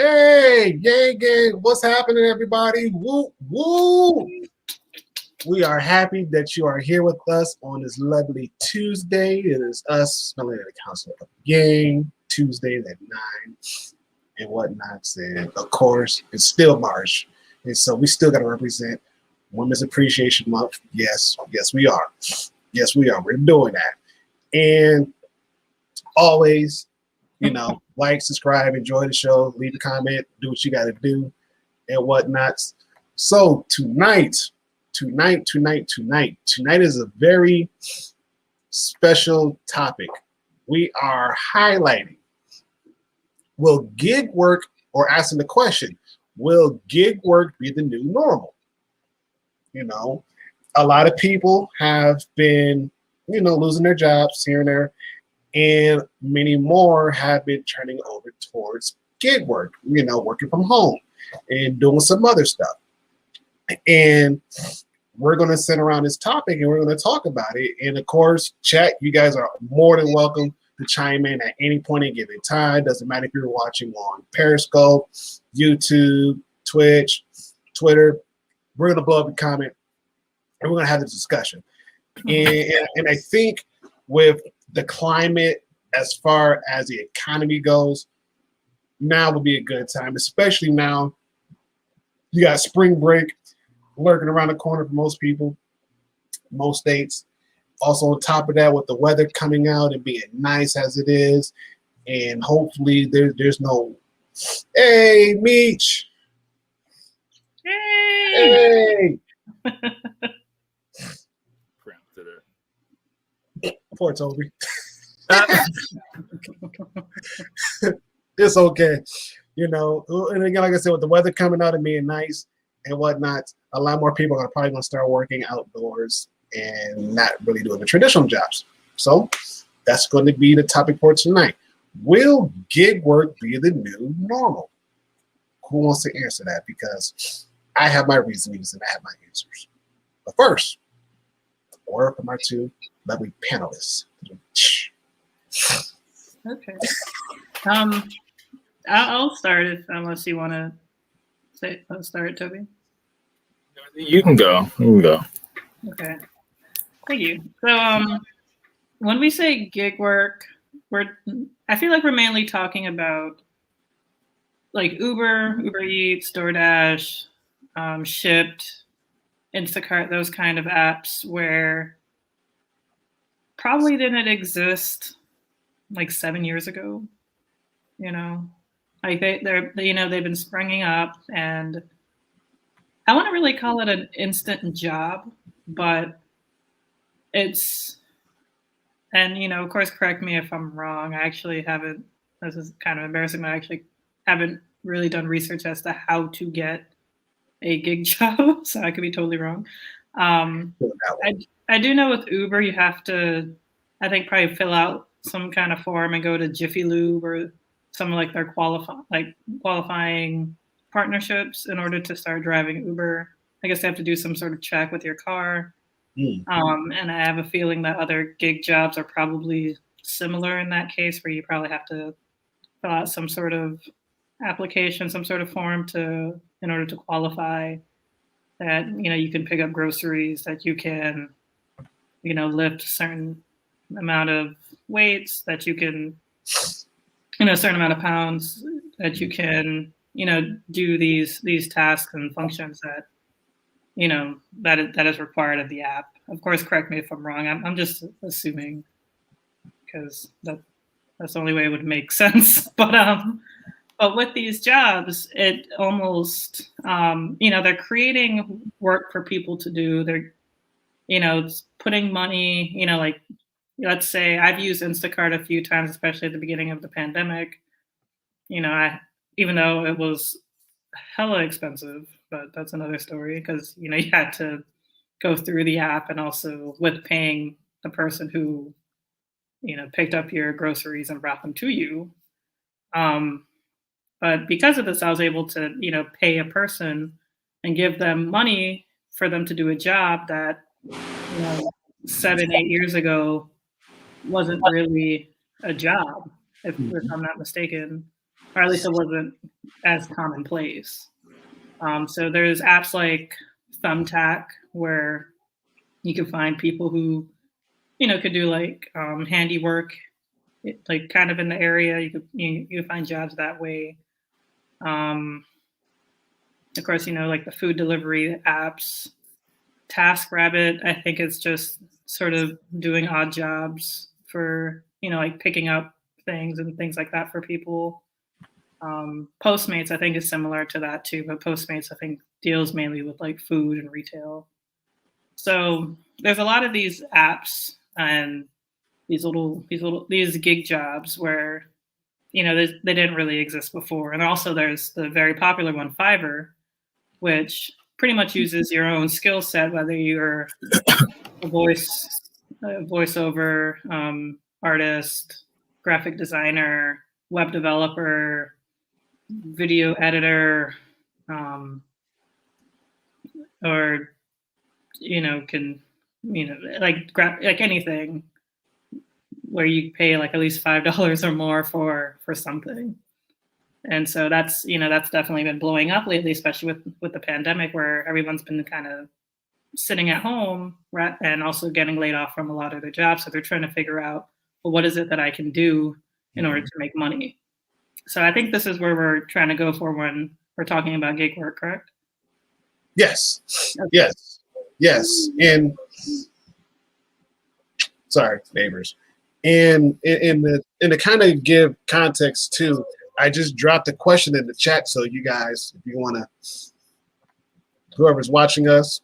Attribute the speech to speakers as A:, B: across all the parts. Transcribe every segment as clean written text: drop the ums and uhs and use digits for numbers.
A: Hey, gang, what's happening, everybody? Woo, woo! We are happy that you are here with us on this lovely Tuesday. It is us, smelling the council of gang, Tuesdays at 9 and whatnot. And of course, it's still March. And so we still got to represent Women's Appreciation Month. Yes, we are. Yes, we are. We're doing that. And always, like, subscribe, enjoy the show, leave a comment, do what you got to do, and whatnot. So tonight is a very special topic. We are highlighting, will gig work, or asking the question, will gig work be the new normal? A lot of people have been, losing their jobs here and there, and many more have been turning over towards gig work, working from home and doing some other stuff. And we're going to sit around this topic and we're going to talk about it. And of course, chat, you guys are more than welcome to chime in at any point in given time. Doesn't matter if you're watching on Periscope, YouTube, Twitch, Twitter. We're going to blow up a comment and we're going to have this discussion. And I think with the climate, as far as the economy goes, now would be a good time, especially now you got spring break lurking around the corner for most people, most states. Also on top of that, with the weather coming out and being nice as it is, and hopefully there's no, hey, Meech. Hey. Poor Toby. It's okay. And again, like I said, with the weather coming out and being nice and whatnot, a lot more people are probably going to start working outdoors and not really doing the traditional jobs. So that's going to be the topic for tonight. Will gig work be the new normal? Who wants to answer that? Because I have my reasonings and I have my answers. But first, a word from our two lovely panelists.
B: Okay. I'll start unless you want to say. I'll start, Toby.
C: You can go.
B: Okay. Thank you. So, when we say gig work, I feel like we're mainly talking about like Uber Eats, DoorDash, Shipt, Instacart, those kind of apps where probably didn't exist like 7 years ago. Like they've been springing up, and I wouldn't really call it an instant job, but it's, and of course, correct me if I'm wrong. I actually haven't. This is kind of embarrassing, but I actually haven't really done research as to how to get a gig job, so I could be totally wrong. I do know with Uber, you have to, I think, probably fill out some kind of form and go to Jiffy Lube or some like their qualifying partnerships in order to start driving Uber. I guess they have to do some sort of check with your car. And I have a feeling that other gig jobs are probably similar in that case, where you probably have to fill out some sort of application, some sort of form in order to qualify that, you can pick up groceries, that you can, lift a certain amount of weights, that you can, a certain amount of pounds, that you can, do these tasks and functions that, that is required of the app. Of course, correct me if I'm wrong. I'm just assuming, because that's the only way it would make sense. But with these jobs, it almost, they're creating work for people to do. They're, putting money, like, let's say I've used Instacart a few times, especially at the beginning of the pandemic. Even though it was hella expensive, but that's another story, because, you had to go through the app and also with paying the person who, picked up your groceries and brought them to you. But because of this, I was able to, pay a person and give them money for them to do a job that, 7-8 years ago wasn't really a job, if I'm not mistaken. or at least it wasn't as commonplace. So there's apps like Thumbtack where you can find people who, could do like handiwork, like kind of in the area. You find jobs that way. Of course, like the food delivery apps. TaskRabbit, I think it's just sort of doing odd jobs for, like picking up things and things like that for people. Postmates, I think, is similar to that too, but Postmates, I think, deals mainly with like food and retail. So there's a lot of these apps and these gig jobs where, they didn't really exist before. And also there's the very popular one, Fiverr, which pretty much uses your own skill set, whether you're a voiceover artist, graphic designer, web developer, video editor, or can like anything where you pay like at least $5 or more for something. And so that's definitely been blowing up lately, especially with the pandemic, where everyone's been kind of sitting at home, right, and also getting laid off from a lot of their jobs. So they're trying to figure out, well, what is it that I can do in order to make money? So I think this is where we're trying to go for when we're talking about gig work, correct?
A: Yes,
B: Okay.
A: yes. And sorry, neighbors. And in the kind of give context too, I just dropped a question in the chat, so you guys, if you want to, whoever's watching us,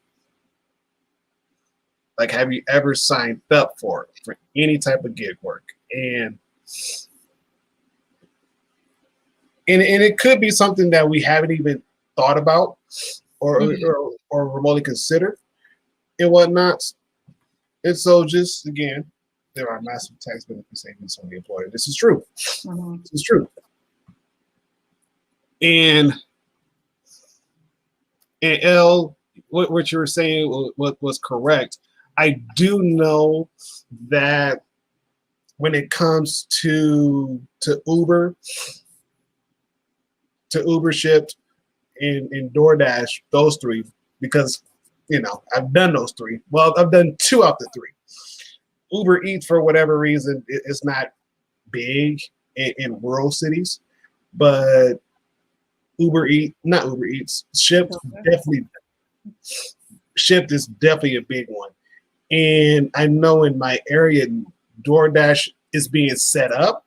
A: like, have you ever signed up for any type of gig work? And it could be something that we haven't even thought about or remotely considered and whatnot. And so, just again, there are massive tax benefit savings on the employer. This is true.
B: Mhm.
A: This is true. And L, what you were saying was correct. I do know that when it comes to Uber, Shipt, and DoorDash, those three, because I've done those three. Well, I've done 2 out of the 3. Uber Eats, for whatever reason, it's not big in rural cities, but Shipt is definitely a big one. And I know in my area, DoorDash is being set up,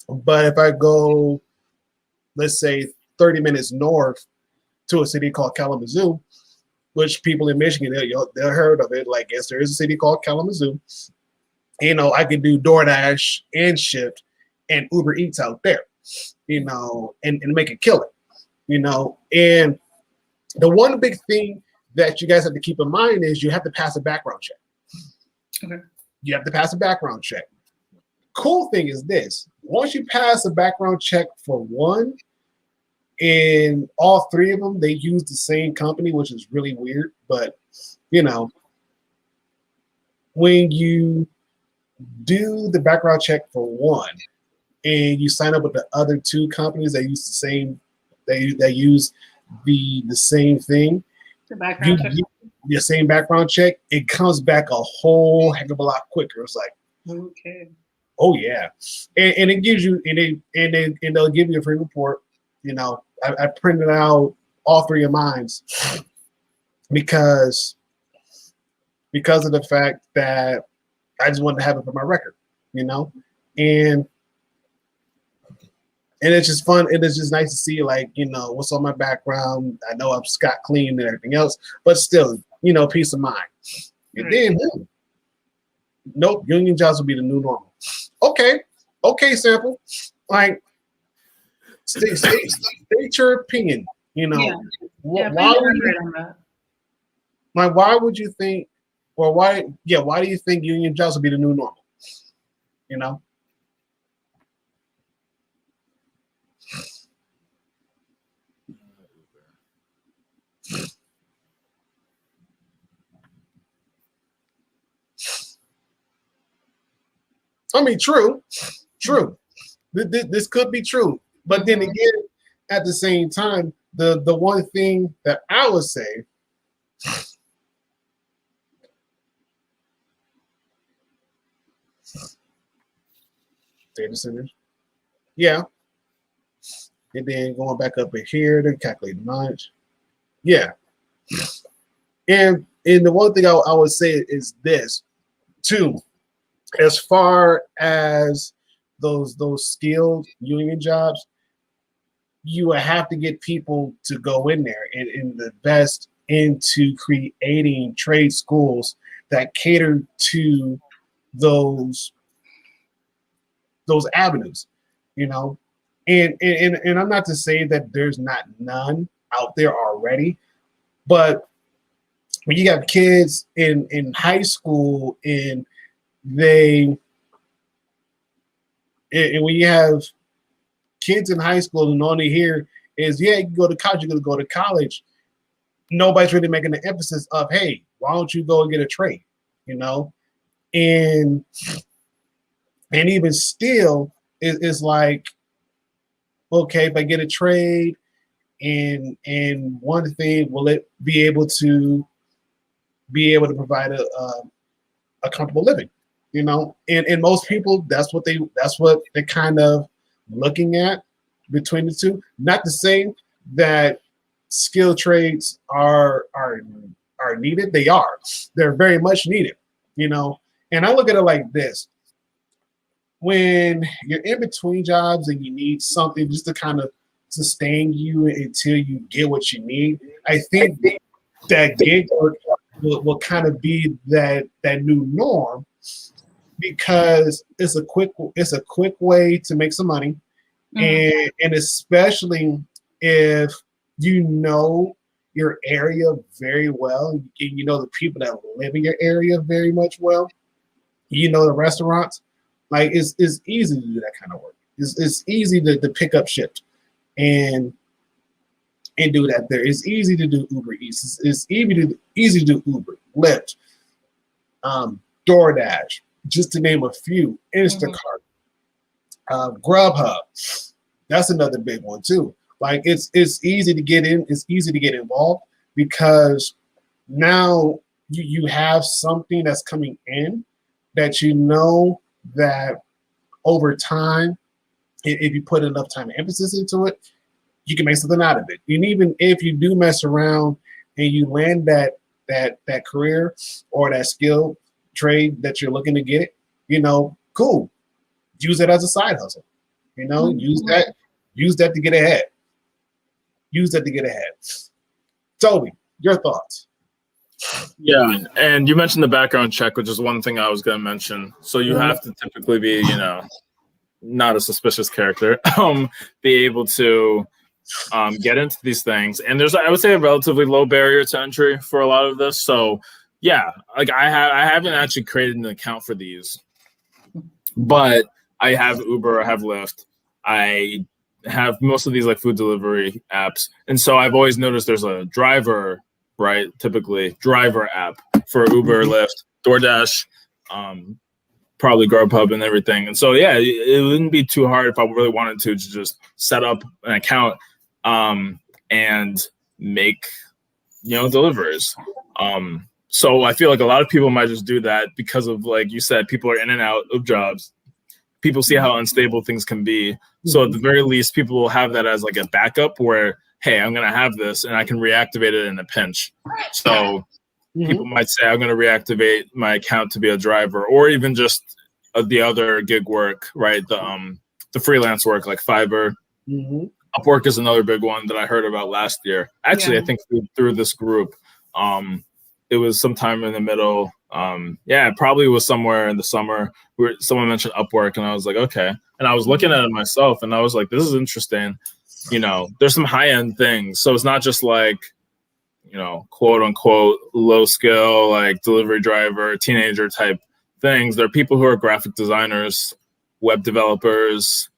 A: but if I go, let's say 30 minutes north to a city called Kalamazoo, which people in Michigan, they'll heard of it. Like, yes, there is a city called Kalamazoo. I can do DoorDash and Shipt and Uber Eats out there, and make a killing, And the one big thing that you guys have to keep in mind is you have to pass a background check.
B: Okay.
A: You have to pass a background check. Cool thing is this: once you pass a background check for one, and all 3 of them, they use the same company, which is really weird. But, when you do the background check for one and you sign up with the other 2 companies that use the same, they use the same thing,
B: The background check.
A: the same background check, it comes back a whole heck of a lot quicker. It's like,
B: Okay.
A: oh yeah, and it gives you, and they'll give you a free report. I printed out all 3 of mine because of the fact that I just wanted to have it for my record, and it's just fun. It is just nice to see, like, what's on my background. I know I'm Scott clean and everything else, but still, peace of mind. And then, nope, union jobs will be the new normal. Okay, Sample. Like, state your opinion.
B: Yeah,
A: Why
B: elaborate on that.
A: why would you think, or why do you think union jobs will be the new normal? I mean, true. This could be true. But then again, at the same time, the one thing that I would say, data centers, yeah, and then going back up in here to calculate the mileage, yeah, and the one thing I would say is this too, as far as those skilled union jobs, you would have to get people to go in there and invest into creating trade schools that cater to those avenues, you know. And I'm not to say that there's not none out there already, but when you got kids in high school and they and when you have kids in high school and all they hear is, yeah, you can go to college, you're going to go to college. Nobody's really making the emphasis of, hey, why don't you go and get a trade, you know? And even still, it's like, okay, if I get a trade, and one thing, will it be able to provide a comfortable living, you know? And most people, that's what they're kind of looking at between the two. Not to say that skilled trades are needed. They are. They're very much needed, you know. And I look at it like this: when you're in between jobs and you need something just to kind of sustain you until you get what you need, I think that gig work will kind of be that new norm, because it's a quick way to make some money. And especially if you know your area very well, and you know the people that live in your area very much well, you know the restaurants, like it's easy to do that kind of work. It's easy to pick up shift and do that there. It's easy to do Uber Eats. It's easy to do Uber, Lyft, DoorDash, just to name a few, Instacart. Grubhub, that's another big one too. Like it's easy to get in, it's easy to get involved, because now you have something that's coming in that you know that over time, if you put enough time and emphasis into it, you can make something out of it. And even if you do mess around and you land that career or that skill trade that you're looking to get, you know, cool. Use it as a side hustle. You know, use that to get ahead. Use that to get ahead. Toby, your thoughts?
C: Yeah, and you mentioned the background check, which is one thing I was going to mention. So you have to typically be, you know, not a suspicious character, be able to get into these things. And there's, I would say, a relatively low barrier to entry for a lot of this. So yeah, like I haven't actually created an account for these, but I have Uber, I have Lyft, I have most of these like food delivery apps. And so I've always noticed there's a driver, right? Typically driver app for Uber, Lyft, DoorDash, probably Grubhub and everything. And so, yeah, it wouldn't be too hard if I really wanted to just set up an account and make, you know, deliveries. So I feel like a lot of people might just do that because of, like you said, people are in and out of jobs. People see how unstable things can be. So at the very least, people will have that as like a backup where, hey, I'm going to have this and I can reactivate it in a pinch. So people might say, I'm going to reactivate my account to be a driver, or even just the other gig work, right? The freelance work like Fiverr. Upwork is another big one that I heard about last year. Actually, I think through this group. It was sometime in the middle. It probably was somewhere in the summer where someone mentioned Upwork, and I was like, okay. And I was looking at it myself, and I was like, this is interesting. You know, there's some high-end things. So it's not just like, you know, quote unquote, low skill, like delivery driver, teenager type things. There are people who are graphic designers, web developers,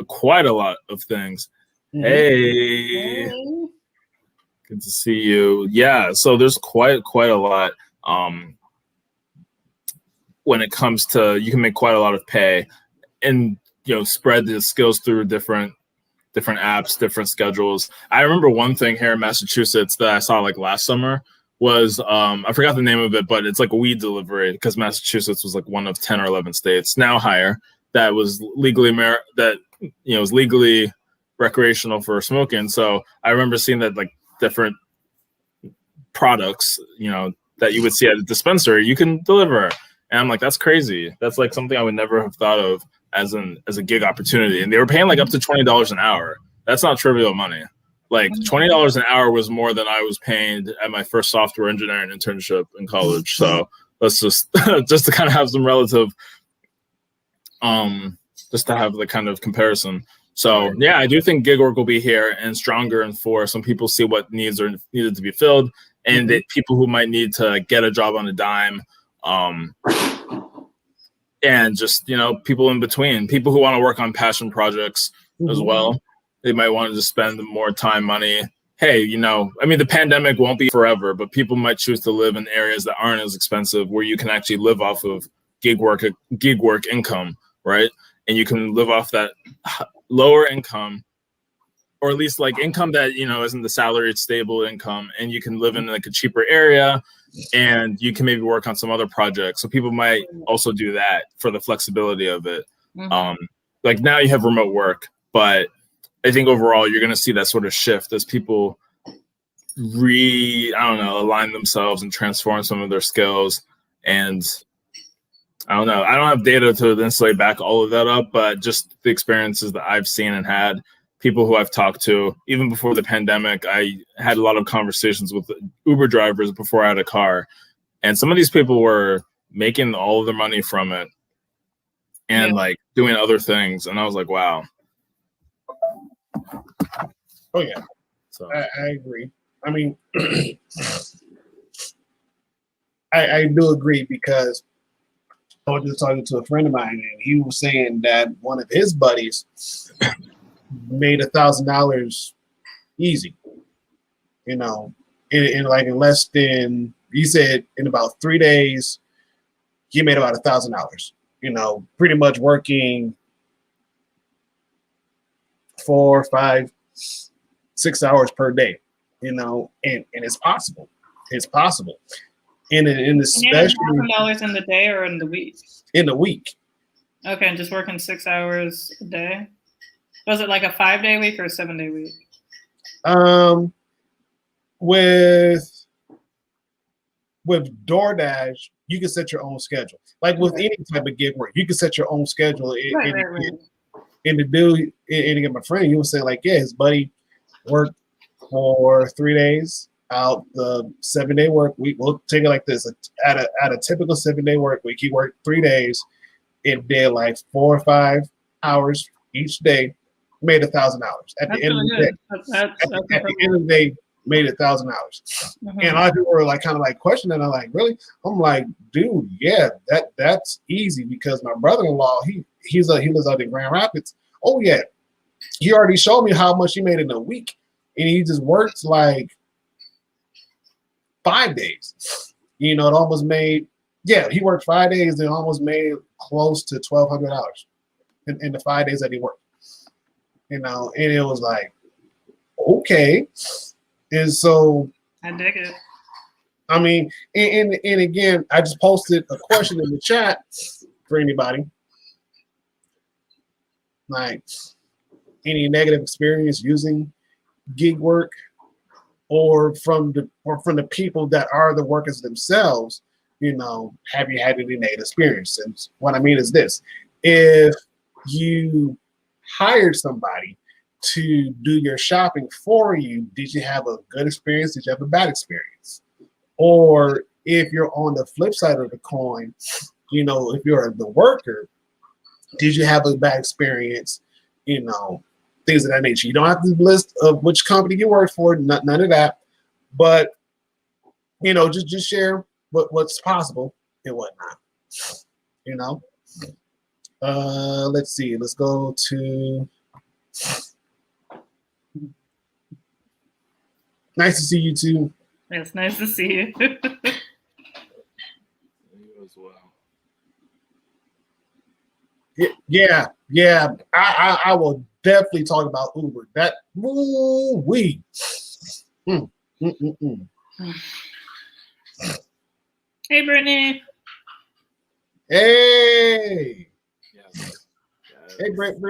C: quite a lot of things. Hey. Good to see you. Yeah, so there's quite a lot when it comes to, you can make quite a lot of pay. And spread the skills through different apps, different schedules. I remember one thing here in Massachusetts that I saw like last summer was I forgot the name of it, but it's like a weed delivery, because Massachusetts was like one of 10 or 11 states, now higher, that was legally was legally recreational for smoking. So I remember seeing that like different products, that you would see at a dispensary, you can deliver. And I'm like, that's crazy. That's like something I would never have thought of as a gig opportunity. And they were paying like up to $20 an hour. That's not trivial money. Like $20 an hour was more than I was paying at my first software engineering internship in college. So let's just to kind of have some relative, just to have the kind of comparison. So yeah, I do think gig work will be here and stronger in force. Some people see what needs are needed to be filled, and that people who might need to get a job on a dime, and just people in between, people who want to work on passion projects as well. They might want to just spend more time, money. Hey, the pandemic won't be forever, but people might choose to live in areas that aren't as expensive, where you can actually live off of gig work income, right? And you can live off that lower income, or at least like income that isn't the salaried stable income, and you can live in like a cheaper area, and you can maybe work on some other projects. So people might also do that for the flexibility of it. Like now you have remote work, but I think overall you're going to see that sort of shift as people align themselves and transform some of their skills. And I don't know. I don't have data to necessarily back all of that up, but just the experiences that I've seen and had, people who I've talked to, even before the pandemic, I had a lot of conversations with Uber drivers before I had a car. And some of these people were making all of their money from it and like doing other things. And I was like, wow.
A: Oh, yeah.
C: So
A: I agree. I mean, I do agree, because I was just talking to a friend of mine, and he was saying that one of his buddies made $1,000 easy, in less than, he said in about 3 days, he made about $1,000, pretty much working 4, 5, 6 hours per day, and it's possible. It's possible. And especially
B: $1,000 in the day or in the week?
A: In the week.
B: Okay, and just working 6 hours a day. Was it like a 5-day week or a 7-day week?
A: With DoorDash, you can set your own schedule. Like with any type of gig work, you can set your own schedule. And the dude, and my friend, he was saying like, yeah, his buddy worked for 3 days out the 7-day work week. We'll take it like this: at a typical 7-day work week, he worked 3 days. It did like 4 or 5 hours each day. Made $1,000 at the end of the day. At the end of the day, made $1,000. And a lot of people were like kind of like questioning. I'm like, really? I'm like, dude, yeah, that's easy, because my brother-in-law, he lives out in Grand Rapids. Oh yeah, he already showed me how much he made in a week, and he just worked like 5 days. It almost made, he worked 5 days and almost made close to $1,200 in the 5 days that he worked. And it was like, okay. And so
B: I dig it.
A: I mean, and again, I just posted a question in the chat for anybody. Like, any negative experience using gig work, or from the people that are the workers themselves, have you had any negative experience? And what I mean is this: if you hired somebody to do your shopping for you, did you have a good experience? Did you have a bad experience? Or if you're on the flip side of the coin, if you're the worker, did you have a bad experience? Things of that nature. You don't have to list of which company you work for, none of that. But just share what's possible and whatnot. Let's see. Let's go to. Nice to see you too.
B: It's nice to see you.
C: you as well.
A: Yeah. Yeah, I will definitely talk about Uber. That we. Mm, mm, mm, mm.
B: Hey, Brittany.
A: Hey,
C: Yes.
A: hey, Brent.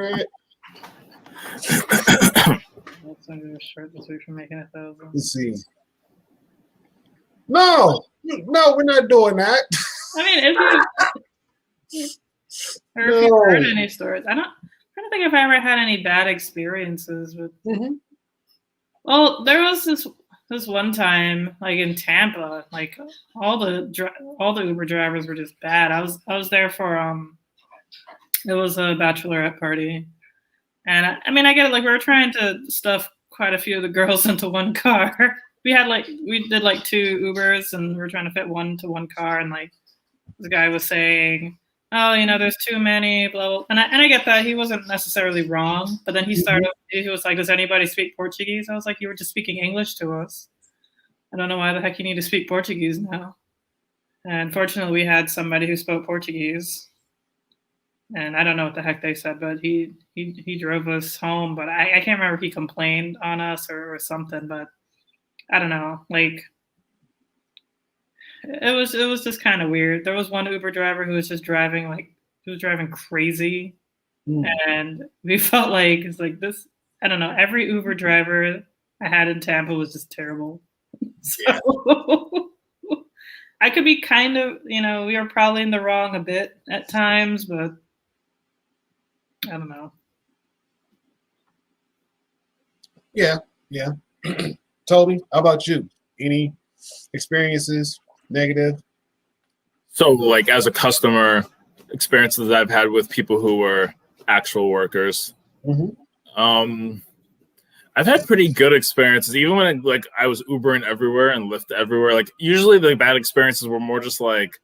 B: Let's under your shirt this week for making 1,000.
A: Let's see. No, we're not doing that.
B: I mean, if you if you've heard any stories, I don't think I've ever had any bad experiences with.
A: Mm-hmm.
B: Well, there was this one time, like in Tampa, like all the Uber drivers were just bad. I was there for it was a bachelorette party, and I mean I get it. Like we were trying to stuff quite a few of the girls into one car. We did like 2 Ubers, and we were trying to fit one to one car, and like the guy was saying, oh, there's too many, blah, blah. And I get that. He wasn't necessarily wrong. But then he was like, does anybody speak Portuguese? I was like, you were just speaking English to us. I don't know why the heck you need to speak Portuguese now. And fortunately, we had somebody who spoke Portuguese. And I don't know what the heck they said, but he drove us home. But I can't remember if he complained on us or something. But I don't know. Like, it was just kind of weird. There was one Uber driver who was just driving crazy, and we felt like it's like this. I don't know. Every Uber driver I had in Tampa was just terrible. So I could be kind of, we were probably in the wrong a bit at times, but I don't know.
A: Yeah. Toby, how about you? Any experiences? Negative?
C: So, like, as a customer, experiences I've had with people who were actual workers.
A: Mm-hmm.
C: I've had pretty good experiences, even when I was Ubering everywhere and Lyft everywhere. Like, usually the bad experiences were more just like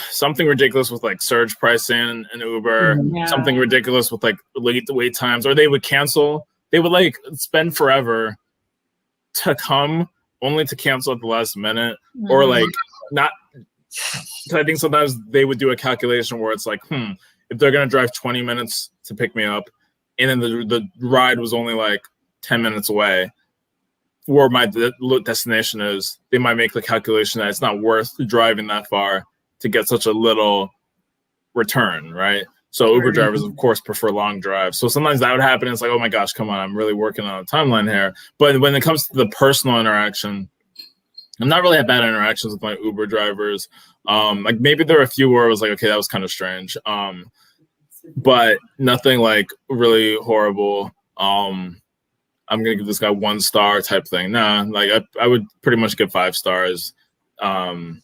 C: something ridiculous with like surge pricing and Uber, something ridiculous with like wait times, or they would cancel. They would like spend forever to come, only to cancel at the last minute, or like not. I think sometimes they would do a calculation where it's like, if they're gonna drive 20 minutes to pick me up, and then the ride was only like 10 minutes away, where my destination is, they might make the calculation that it's not worth driving that far to get such a little return, right? So Uber drivers, of course, prefer long drives. So sometimes that would happen. It's like, oh my gosh, come on, I'm really working on a timeline here. But when it comes to the personal interaction, I've not really had bad interactions with my Uber drivers. Like maybe there were a few where it was like, okay, that was kind of strange. But nothing like really horrible. I'm gonna give this guy 1 star type thing. Nah, like I would pretty much give 5 stars. And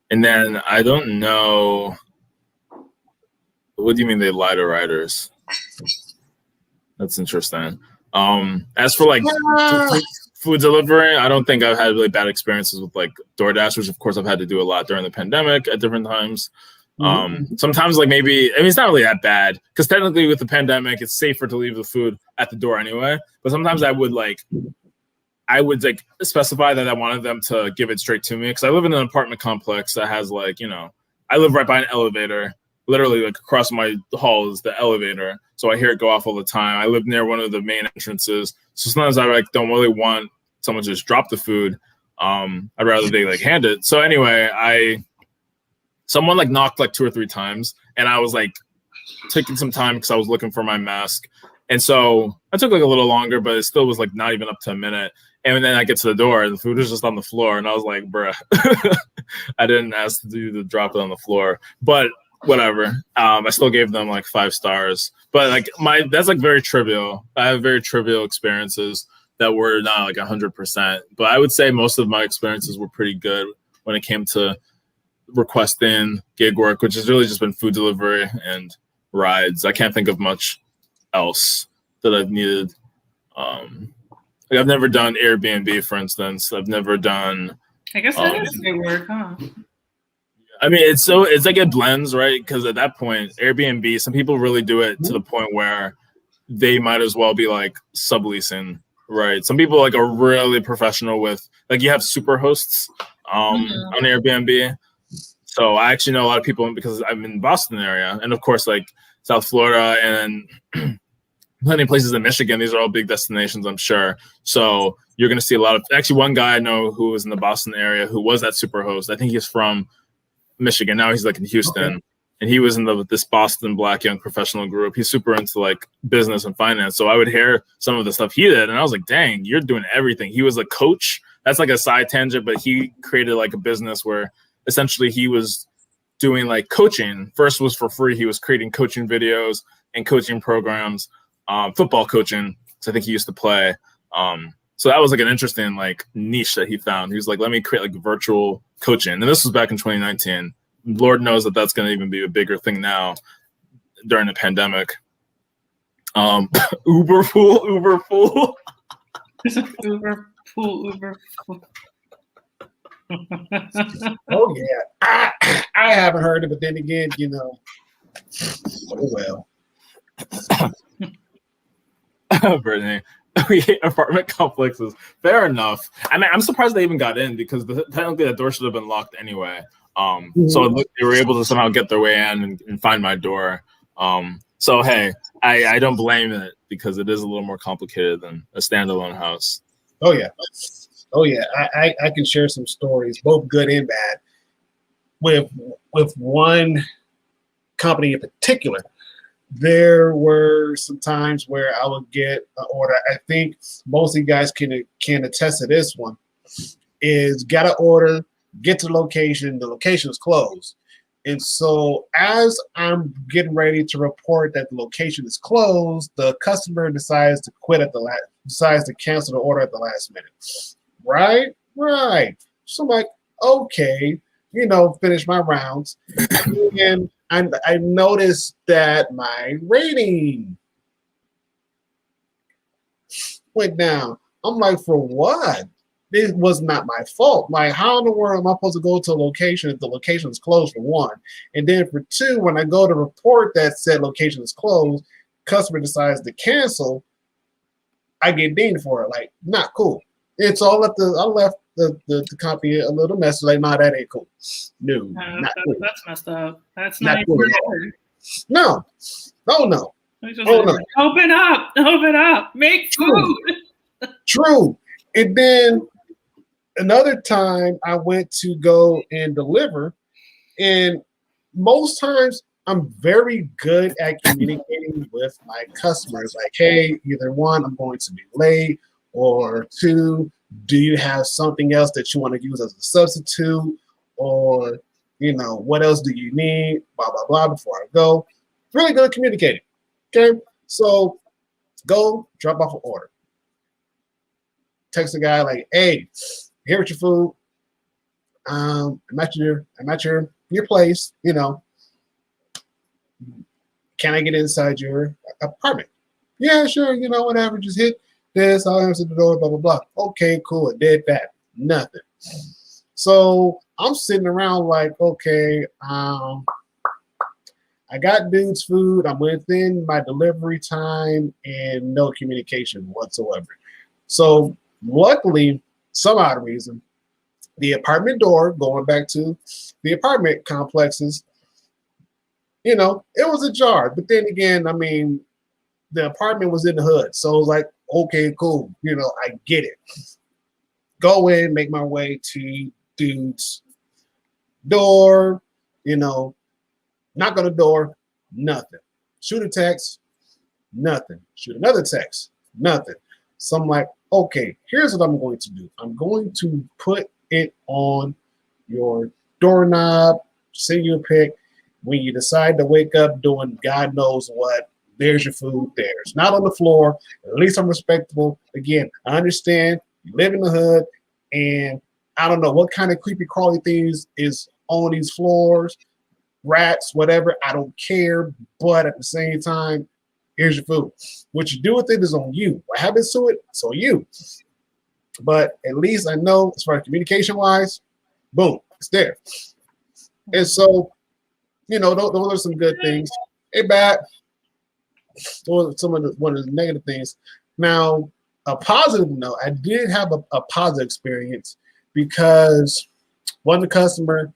C: then I don't know. What do you mean they lie to riders? That's interesting. As for like food delivery, I don't think I've had really bad experiences with like DoorDash, which of course I've had to do a lot during the pandemic at different times. Sometimes like maybe, I mean, it's not really that bad because technically with the pandemic, it's safer to leave the food at the door anyway. But sometimes I would specify that I wanted them to give it straight to me because I live in an apartment complex that has like, I live right by an elevator. Literally, like across my hall is the elevator, so I hear it go off all the time. I live near one of the main entrances, so sometimes I like don't really want someone to just drop the food. I'd rather they like hand it. So anyway, someone like knocked like 2 or 3 times, and I was like taking some time because I was looking for my mask, and so I took like a little longer, but it still was like not even up to a minute. And then I get to the door, and the food was just on the floor, and I was like, bruh, I didn't ask you to drop it on the floor, but whatever. I still gave them like 5 stars, but like that's like very trivial. I have very trivial experiences that were not like 100%, but I would say most of my experiences were pretty good when it came to requesting gig work, which has really just been food delivery and rides. I can't think of much else that I've needed. Like I've never done Airbnb, for instance. I've never done.
B: I guess that is good work, huh?
C: I mean, it's like it blends, right? Because at that point, Airbnb, some people really do it to the point where they might as well be like subleasing, right? Some people like are really professional with, like, you have super hosts on Airbnb. So I actually know a lot of people because I'm in the Boston area, and of course, like South Florida and plenty of places in Michigan. These are all big destinations, I'm sure. So you're going to see a lot of. Actually, one guy I know who was in the Boston area who was at Superhost. I think he's from Michigan. Now he's like in Houston. Okay. And he was in this Boston Black Young Professional group. He's super into like business and finance. So I would hear some of the stuff he did, and I was like, dang, you're doing everything. He was a coach. That's like a side tangent, but he created like a business where essentially he was doing like coaching. First was for free. He was creating coaching videos and coaching programs, football coaching. So I think he used to play. So that was like an interesting like niche that he found. He was like, let me create like virtual coaching. And this was back in 2019. Lord knows that that's going to even be a bigger thing now during the pandemic. Uber fool.
B: Uber fool.
A: Oh yeah, I haven't heard it, but then again, you know, oh
C: well. Brittany, we hate apartment complexes. Fair enough. I mean, I'm surprised they even got in because technically that door should have been locked anyway. So they were able to somehow get their way in and find my door. So hey, I don't blame it because it is a little more complicated than a standalone house.
A: Oh yeah. I can share some stories, both good and bad, with one company in particular. There were some times where I would get an order. I think most of you guys can attest to this one. Is got an order, get to the location is closed. And so as I'm getting ready to report that the location is closed, the customer decides to decides to cancel the order at the last minute. Right. So I'm like, okay, you know, finish my rounds. And I noticed that my rating went down. I'm like, for what? This was not my fault. Like, how in the world am I supposed to go to a location if the location is closed, for one? And then for two, when I go to report that said location is closed, customer decides to cancel, I get dinged for it. Like, not cool. And so I left the company a little message like, nah, that ain't cool. No, not cool.
B: That's messed up. That's not
A: cool. No.
B: Open up, make food.
A: True. And then another time I went to go and deliver, and most times I'm very good at communicating with my customers. Like, hey, either one, I'm going to be late, or two, do you have something else that you want to use as a substitute, or, you know, what else do you need, blah, blah, blah, before I go. Really good at communicating. Okay, so go drop off an order. Text the guy like, hey, here with your food. I'm at your place, you know. Can I get inside your apartment? Yeah, sure, you know, whatever, just hit this, I'll answer the door, blah, blah, blah. Okay, cool, I did that. Nothing. So I'm sitting around like, okay, I got dude's food, I'm within my delivery time, and no communication whatsoever. So luckily, some odd reason, the apartment door, going back to the apartment complexes, you know, it was ajar. But then again, I mean, the apartment was in the hood. So it was like, okay, cool. You know, I get it. Go in, make my way to dude's door, you know, knock on the door, nothing. Shoot a text, nothing. Shoot another text, nothing. So I'm like, okay, here's what I'm going to do. I'm going to put it on your doorknob, send you a pic. When you decide to wake up doing God knows what, there's your food there. It's not on the floor. At least I'm respectable. Again, I understand you live in the hood, and I don't know what kind of creepy crawly things is on these floors, rats, whatever. I don't care. But at the same time, here's your food. What you do with it is on you. What happens to it, it's on you. But at least I know, as far as communication-wise, boom, it's there. And so, you know, those are some good things. Hey, bad. Those are some of one of the negative things. Now, a positive note, I did have a positive experience because one customer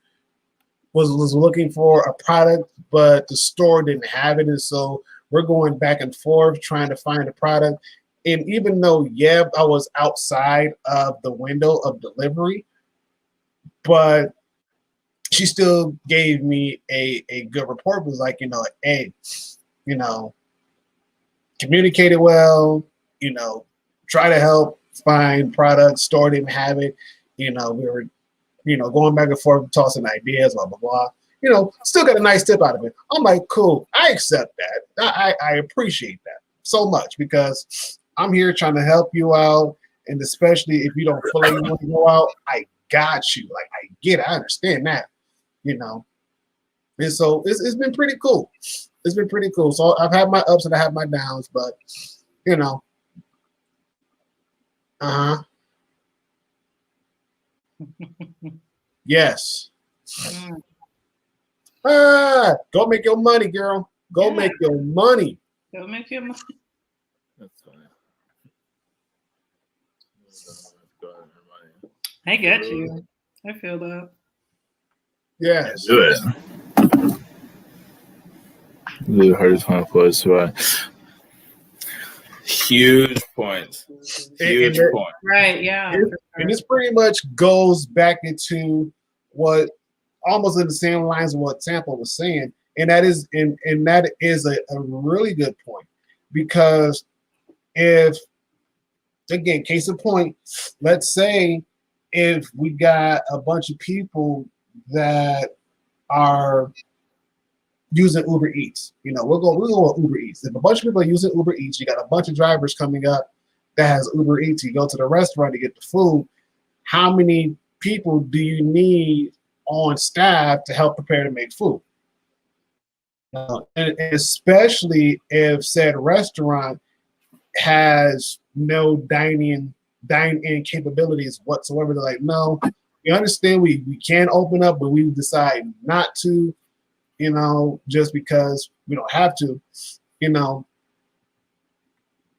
A: was looking for a product, but the store didn't have it, and so we're going back and forth trying to find a product. And even though, yeah, I was outside of the window of delivery, but she still gave me a good report. It was like, hey, communicated well, try to help find products, store didn't have it. We were, going back and forth, tossing ideas, blah, blah, blah. Still got a nice tip out of it. I'm like, cool, I accept that. I appreciate that so much because I'm here trying to help you out. And especially if you don't feel like you want to go out, I got you. Like, I get it. I understand that, And so it's been pretty cool. It's been pretty cool. So I've had my ups and I have my downs, but, Yes. Go make your money, girl. Go make your money.
B: Go make your money.
C: That's funny.
B: I get you. I feel that.
A: Yes.
C: Do it. The hardest one was huge point. Huge point.
B: Right, yeah.
A: And this pretty much goes back into what almost in the same lines of what Tampa was saying. And that is a really good point. Because if, again, case in point, let's say if we got a bunch of people that are using Uber Eats, we'll go with Uber Eats. If a bunch of people are using Uber Eats, you got a bunch of drivers coming up that has Uber Eats, you go to the restaurant to get the food, how many people do you need on staff to help prepare to make food? And especially if said restaurant has no dine-in capabilities whatsoever. They're like, no, we understand we can open up, but we decide not to, just because we don't have to,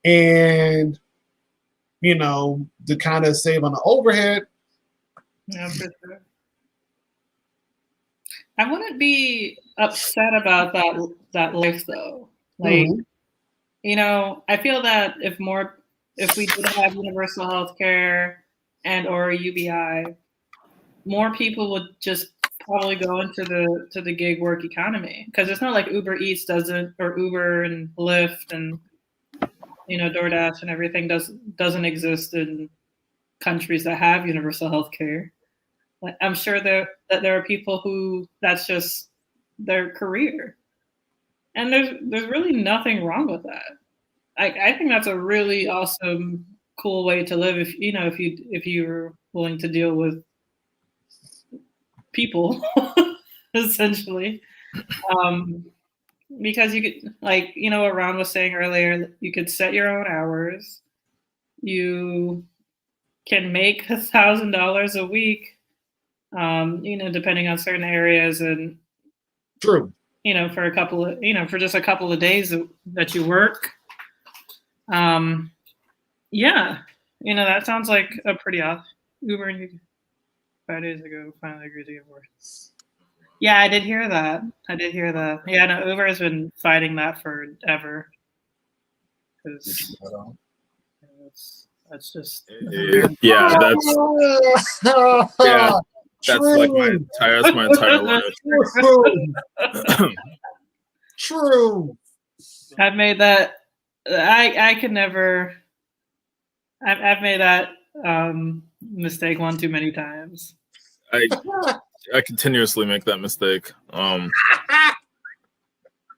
A: and to kind of save on the overhead.
B: Yeah, for sure. I wouldn't be upset about that life though. Like, I feel that if we did have universal health care and or UBI, more people would just probably go into the gig work economy, because it's not like Uber Eats doesn't, or Uber and Lyft and DoorDash and everything doesn't exist in countries that have universal health care. I'm sure that there are people who that's just their career, and there's really nothing wrong with that. I think that's a really awesome, cool way to live if you're willing to deal with people, essentially. Because you could, like, what Ron was saying earlier, you could set your own hours. You can make $1,000 a week, depending on certain areas, and
A: true.
B: For a couple of, for just a couple of days that you work. That sounds like a pretty off. Uber and 5 days ago finally agreed to get more. Yeah, I did hear that. Yeah, no, Uber has been fighting that forever. Because that's just
C: that's like my entire life.
A: True.
B: I've made that. I could never. I've made that mistake one too many times.
C: I continuously make that mistake.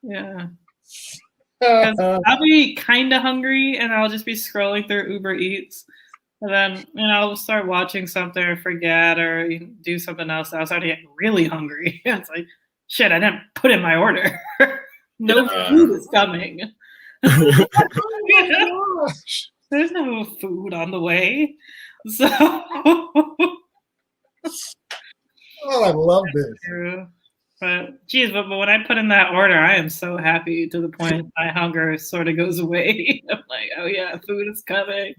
B: Yeah. I'll be kind of hungry and I'll just be scrolling through Uber Eats. And then, I'll start watching something or forget or do something else. I'll start to get really hungry. It's like, shit, I didn't put in my order. No food is coming. There's no food on the way. So.
A: Oh, I love this.
B: But geez, but when I put in that order, I am so happy to the point my hunger sort of goes away. I'm like, oh yeah, food is coming.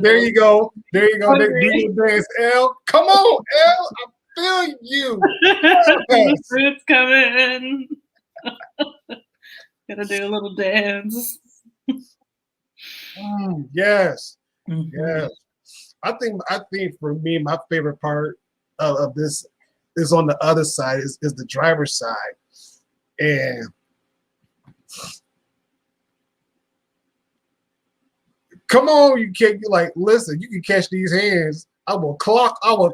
A: There you go. Do your dance, L. Come on, L. feel you.
B: The food's coming. Gotta do a little dance.
A: Yes.
B: Mhm.
A: Yes. I think for me, my favorite part of this is on the other side, is the driver's side. And come on, you can't be like, listen, you can catch these hands. I will clock off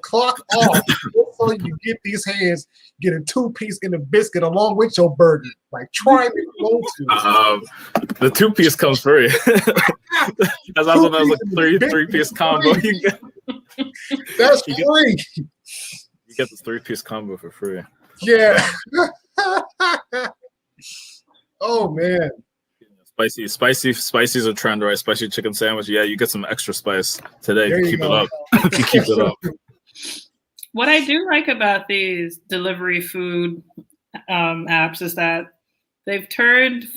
A: so you get these hands, get a 2-piece and a biscuit along with your burger. Like, try me if you want to.
C: The 2-piece comes free. That's also that was like three-piece combo.
A: That's free.
C: You get this 3-piece combo for free.
A: Yeah. Oh man. Spicy's a trend, right? Spicy chicken sandwich. Yeah, you get some extra spice today. There you
C: Keep it
A: go.
C: up. Keep it up.
B: What I do like about these delivery food apps is that they've turned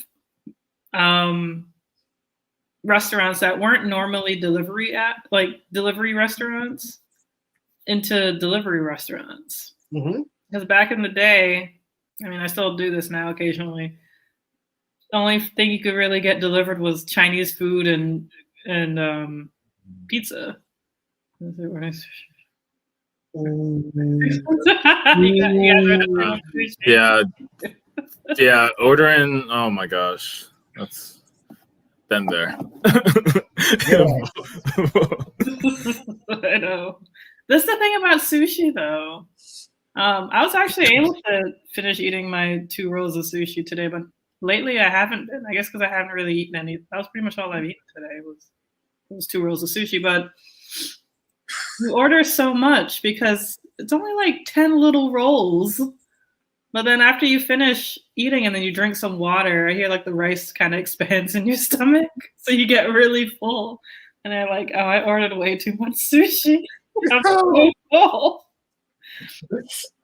B: restaurants that weren't normally delivery restaurants into delivery restaurants.
A: Mhm.
B: Because back in the day, I mean, I still do this now occasionally. The only thing you could really get delivered was Chinese food and pizza.
C: Yeah. Ordering. Oh my gosh, that's been there.
B: I know. That's the thing about sushi, though. I was actually able to finish eating my 2 rolls of sushi today, but lately I haven't been. I guess because I haven't really eaten any. That was pretty much all I've eaten today was 2 rolls of sushi. But you order so much because it's only like 10 little rolls. But then after you finish eating and then you drink some water, I hear like the rice kind of expands in your stomach, so you get really full. And I'm like, oh, I ordered way too much sushi. I'm so full.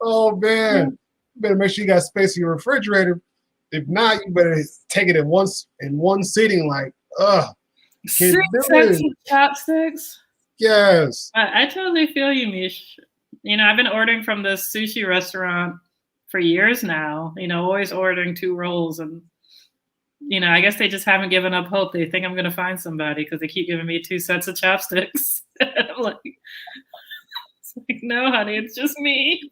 A: Oh man, you better make sure you got space in your refrigerator. If not, you better take it in one sitting. Like,
B: 6 sets of chopsticks.
A: Yes.
B: I totally feel you, Mish. You know, I've been ordering from this sushi restaurant for years now. You know, always ordering 2 rolls, and you know, I guess they just haven't given up hope. They think I'm gonna find somebody because they keep giving me 2 sets of chopsticks. I'm like, no, honey, it's just me.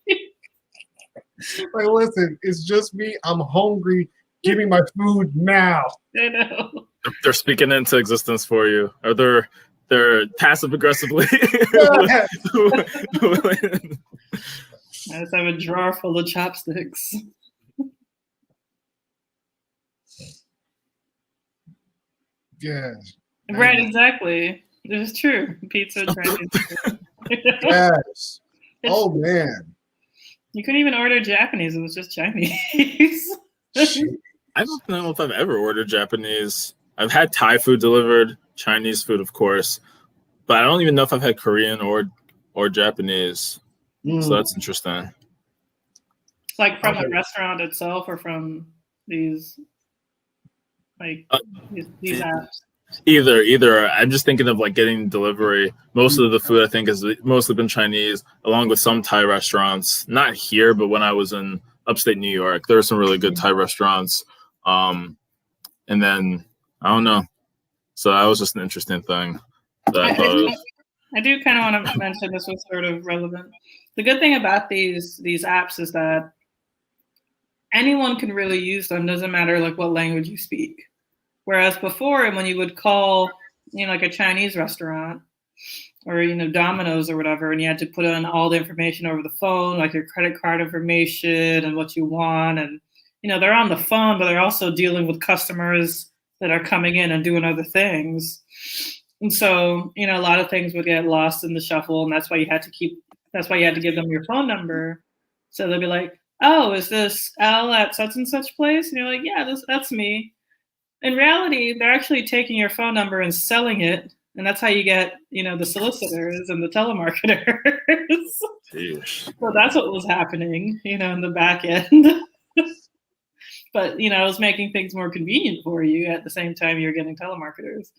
A: Like, listen, it's just me. I'm hungry. Give me my food now.
B: I know.
C: They're speaking into existence for you, or they're passive aggressively.
A: Yeah.
B: I just have a drawer full of chopsticks.
A: Yes.
B: Right, exactly. It's true. Pizza, Chinese food.
A: Yes. Oh man.
B: You couldn't even order Japanese. It was just Chinese.
C: I don't know if I've ever ordered Japanese. I've had Thai food delivered, Chinese food, of course, but I don't even know if I've had Korean or Japanese. So that's interesting.
B: Like from the restaurant itself, or from these these apps.
C: Either. I'm just thinking of like getting delivery. Most of the food I think has mostly been Chinese, along with some Thai restaurants. Not here, but when I was in upstate New York, there were some really good Thai restaurants. And then I don't know. So that was just an interesting thing that I thought of.
B: I do kind of want to mention, this was sort of relevant. The good thing about these apps is that anyone can really use them. Doesn't matter like what language you speak. Whereas before, when you would call, you know, like a Chinese restaurant or, you know, Domino's or whatever, and you had to put in all the information over the phone, like your credit card information and what you want. And, you know, they're on the phone, but they're also dealing with customers that are coming in and doing other things. And so, you know, a lot of things would get lost in the shuffle. And that's why you had to give them your phone number. So they'll be like, oh, is this L at such and such place? And you're like, yeah, that's me. In reality, they're actually taking your phone number and selling it. And that's how you get, you know, the solicitors and the telemarketers. So that's what was happening, you know, in the back end. But, you know, it was making things more convenient for you at the same time you're getting telemarketers.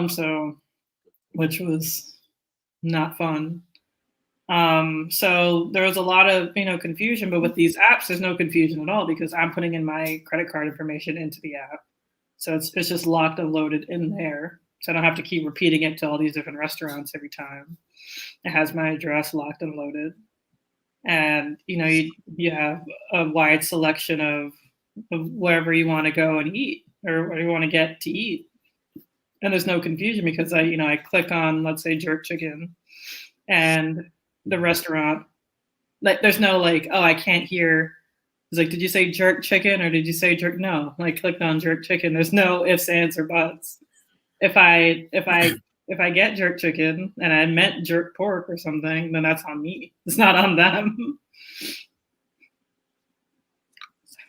B: So, which was not fun. So there was a lot of, confusion, but with these apps, there's no confusion at all because I'm putting in my credit card information into the app. So it's just locked and loaded in there. So I don't have to keep repeating it to all these different restaurants every time. It has my address locked and loaded. And, you have a wide selection of wherever you want to go and eat or where you want to get to eat. And there's no confusion because I click on, let's say, jerk chicken and the restaurant, like there's no like, oh, I can't hear. It's like, did you say jerk chicken or did you say jerk? No, like clicked on jerk chicken. There's no ifs, ands, or buts. If I get jerk chicken and I meant jerk pork or something, then that's on me. It's not on them.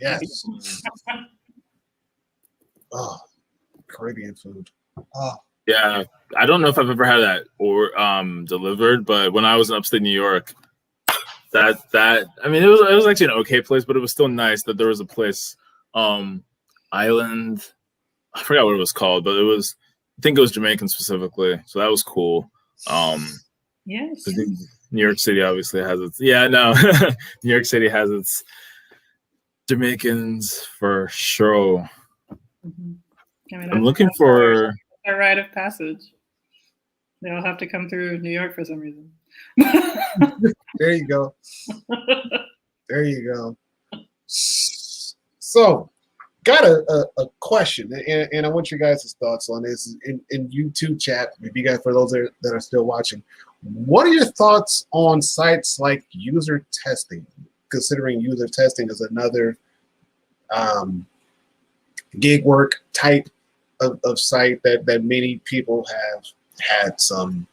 A: Yes. Oh, Caribbean food. Oh.
C: Yeah, I don't know if I've ever had that or delivered, but when I was in upstate New York, that I mean, it was actually an okay place, but it was still nice that there was a place, Island, I forgot what it was called, but I think it was Jamaican specifically, so that was cool.
B: Yes.
C: New York City obviously has its New York City has its Jamaicans for sure.
B: Mm-hmm. I mean,
C: I'm looking for
B: a rite of passage. They all have to come through New York for some reason.
A: There you go. There you go. So, got a question, and I want your guys' thoughts on this in YouTube chat. If you guys, for those that are still watching, what are your thoughts on sites like user testing? Considering user testing is another gig work type of site that many people have had some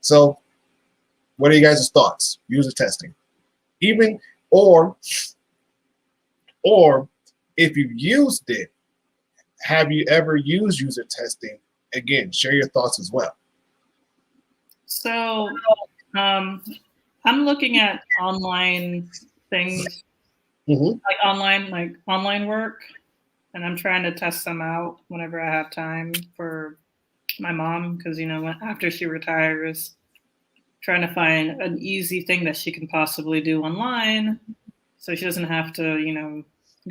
A: So what are you guys' thoughts? User testing. Even or if you've used it, have you ever used user testing? Again, share your thoughts as well.
B: So I'm looking at online things, like online work, and I'm trying to test some out whenever I have time for my mom, because after she retires, trying to find an easy thing that she can possibly do online, so she doesn't have to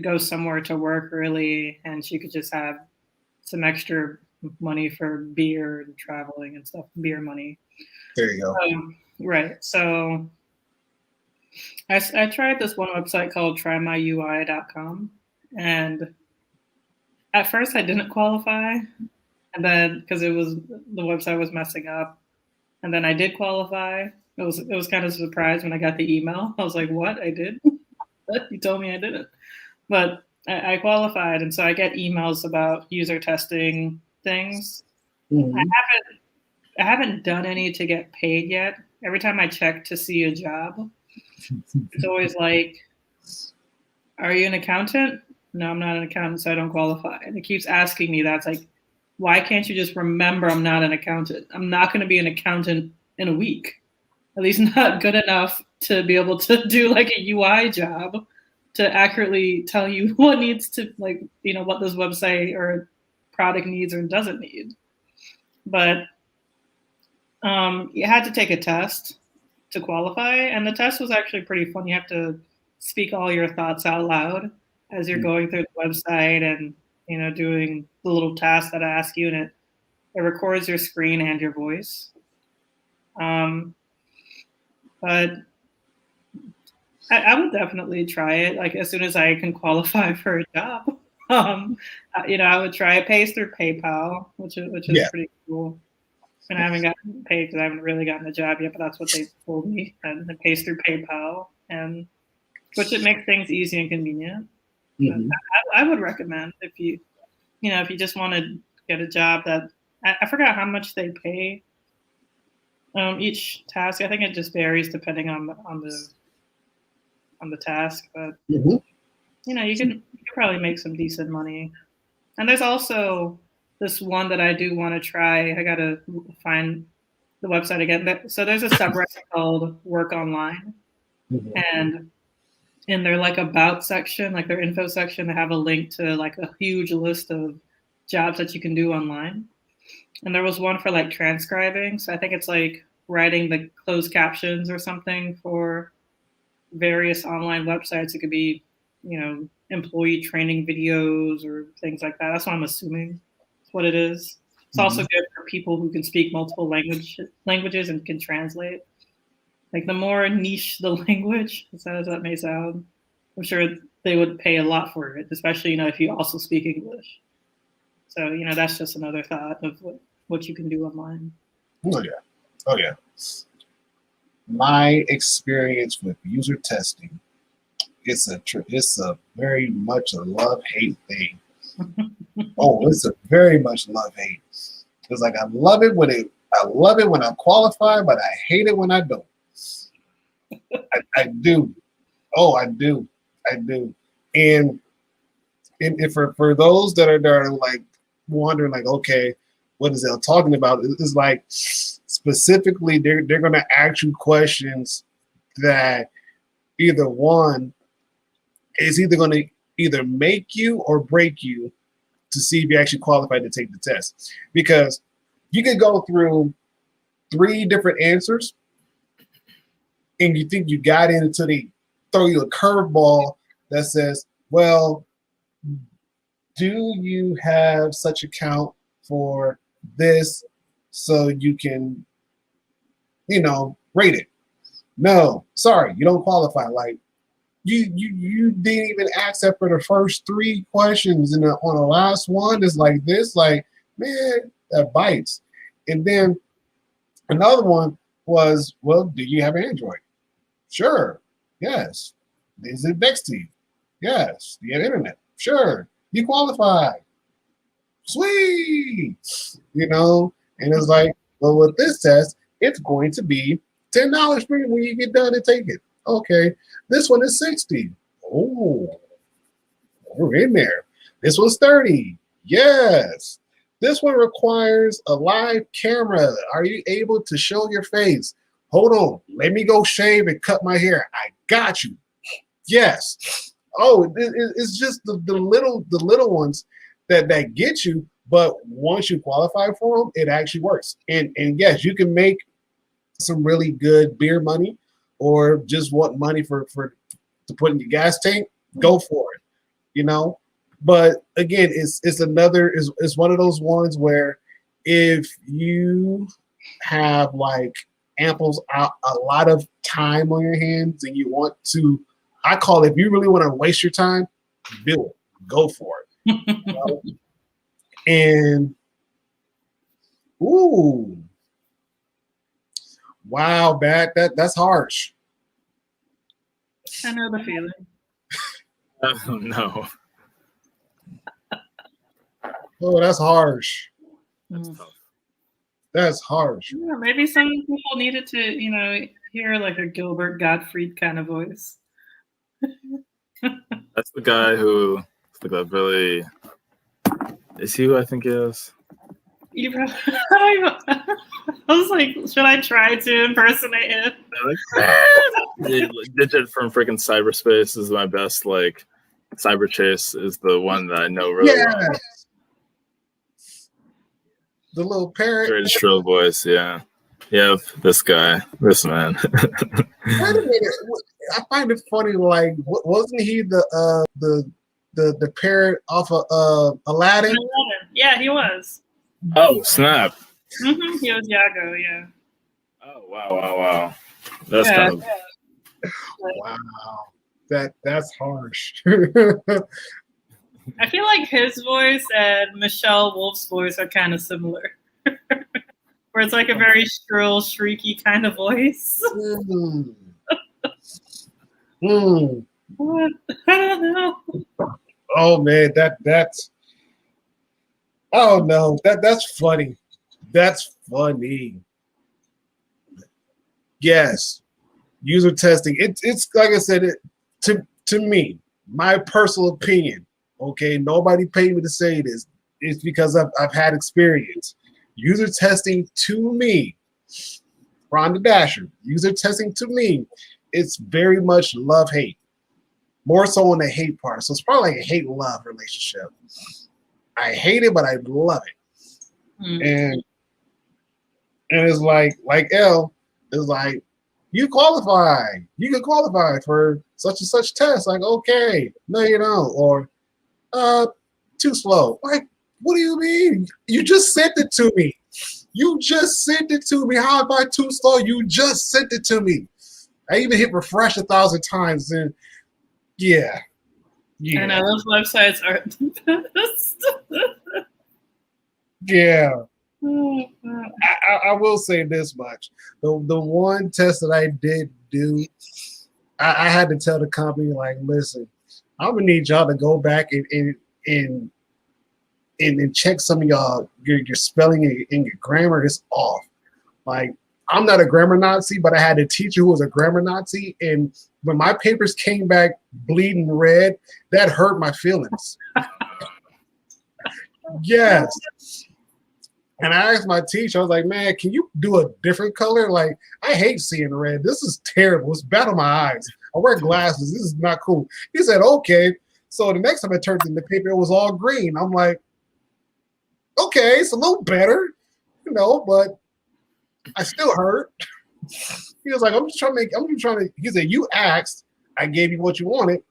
B: go somewhere to work early, and she could just have some extra money for beer and traveling and stuff, beer money.
A: There you go.
B: Right. So I tried this one website called trymyui.com, and at first I didn't qualify, and then because the website was messing up, and then I did qualify. It was kind of a surprise when I got the email. I was like, "What? I did? You told me I didn't." But I qualified, and so I get emails about user testing things. Mm-hmm. I haven't done any to get paid yet. Every time I check to see a job, it's always like, "Are you an accountant?" No, I'm not an accountant, so I don't qualify. And it keeps asking me that. It's like, why can't you just remember I'm not an accountant? I'm not going to be an accountant in a week. At least not good enough to be able to do like a UI job to accurately tell you what needs to, what this website or product needs or doesn't need. But you had to take a test to qualify, and the test was actually pretty fun. You have to speak all your thoughts out loud as you're going through the website and doing the little task that I ask you, and it records your screen and your voice. But I would definitely try it. Like as soon as I can qualify for a job, I would try it. Pays through PayPal, which is pretty cool. And I haven't gotten paid because I haven't really gotten a job yet, but that's what they told me. And it pays through PayPal, and which it makes things easy and convenient. Mm-hmm. I would recommend if you just want to get a job that I forgot how much they pay each task. I think it just varies depending on the task, but you can probably make some decent money. And there's also this one that I do want to try. I got to find the website again. So there's a subreddit called Work Online, and in their about section, like their info section, they have a link to like a huge list of jobs that you can do online. And there was one for like transcribing. So I think it's like writing the closed captions or something for various online websites. It could be, employee training videos or things like that. That's what I'm assuming. That's what it is. It's also good for people who can speak multiple languages and can translate. Like the more niche the language, as sad as that may sound, I'm sure they would pay a lot for it, especially, if you also speak English. So, that's just another thought of what you can do online.
A: Oh yeah. My experience with user testing, it's a very much a love-hate thing. It's a very much love-hate. It's like I love it when I qualify, but I hate it when I don't. I do. I do. And for those that are like wondering, like, okay, what is Elle talking about? It's like specifically they're going to ask you questions that either one is either going to either make you or break you to see if you actually qualified to take the test. Because you could go through 3 different answers and you think you got in until they throw you a curveball that says, well, do you have such account for this so you can, rate it? No, sorry, you don't qualify. Like you didn't even accept for the first 3 questions, and on the last one is like this. Like, man, that bites. And then another one was, well, do you have Android? Sure. Yes. Is it next to you? Yes. Do you have internet? Sure. You qualify. Sweet. And it's like, well, with this test, it's going to be $10 for you when you get done and take it. Okay. This one is $60. Oh, we're in there. This one's $30. Yes. This one requires a live camera. Are you able to show your face? Hold on. Let me go shave and cut my hair. I got you. Yes. Oh, it's just the little ones that get you. But once you qualify for them, it actually works. And yes, you can make some really good beer money, or just want money to put in your gas tank. Go for it. But again, it's one of those ones where if you have like a lot of time on your hands and you want to, I call it, if you really want to waste your time, do it. Go for it. And ooh, wow, that's harsh.
B: I know the feeling.
C: Oh, no.
A: Oh, that's harsh.
C: That's tough.
A: That's harsh.
B: Yeah, maybe some people needed to, hear like a Gilbert Gottfried kind of voice.
C: That's the guy who really. Is he who I think he is?
B: I was like, should I try to impersonate him?
C: Digit from freaking cyberspace is my best. Like, Cyber Chase is the one that I know really well.
A: The little parrot.
C: Very shrill voice, yeah. Yeah, this guy, this man.
A: Wait a minute. I find it funny. Like, wasn't he the parrot off of Aladdin?
B: Yeah, he was.
C: Oh, snap.
B: Mm-hmm. He was Iago, yeah.
C: Oh, wow. That's kind of...
A: Wow. That's harsh.
B: I feel like his voice and Michelle Wolf's voice are kind of similar. Where it's like a very shrill, shrieky kind of voice. What? I don't know.
A: Oh man, that's oh no, that's funny. That's funny. Yes. User testing. It's like I said, to me, my personal opinion. Okay, nobody paid me to say this. It's because I've had experience. User testing to me, Rhonda Dasher, user testing to me, it's very much love-hate. More so on the hate part. So it's probably like a hate-love relationship. I hate it, but I love it. and it's like L is like, you qualify. You can qualify for such and such test. Like, okay, no, you don't. Or too slow. Like, what do you mean? You just sent it to me. You just sent it to me. How am I too slow? You just sent it to me. I even hit refresh 1,000 times, and yeah.
B: I know those websites are the best.
A: Yeah. I will say this much. The one test that I did do, I had to tell the company, like, listen, I'm gonna need y'all to go back and check some of y'all your spelling and your grammar is off. Like, I'm not a grammar Nazi, but I had a teacher who was a grammar Nazi, and when my papers came back bleeding red, that hurt my feelings. Yes. And I asked my teacher, I was like, man, can you do a different color? Like, I hate seeing red. This is terrible. It's bad on my eyes. I wear glasses. This is not cool. He said, okay. So the next time I turned in the paper, it was all green. I'm like, okay, it's a little better, but I still hurt. He was like, I'm just trying to, he said, you asked, I gave you what you wanted,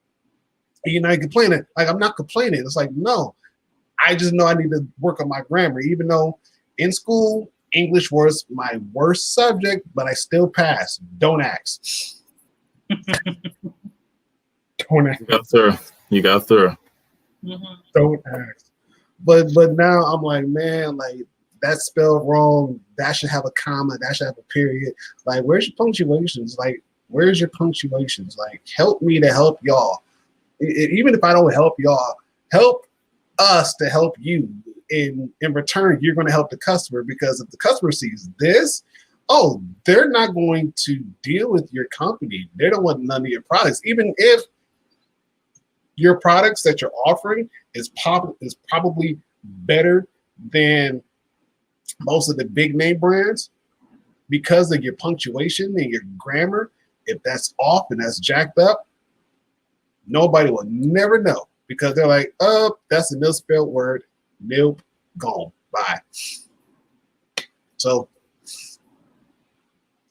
A: and you're not complaining. Like, I'm not complaining. It's like, no, I just know I need to work on my grammar, even though in school, English was my worst subject, but I still passed. Don't ask. Don't ask.
C: You got through.
B: Mm-hmm.
A: Don't ask. But now I'm like, man, like, that's spelled wrong. That should have a comma. That should have a period. Like, where's your punctuations? Like, where's your punctuations? Like, help me to help y'all. Even if I don't help y'all, help us to help you. In return, you're going to help the customer, because if the customer sees this, they're not going to deal with your company. They don't want none of your products, even if your products that you're offering is probably better than most of the big name brands. Because of your punctuation and your grammar, if that's off and that's jacked up, nobody will never know, because they're like, that's a misspelled word. Nope, gone. Bye. So,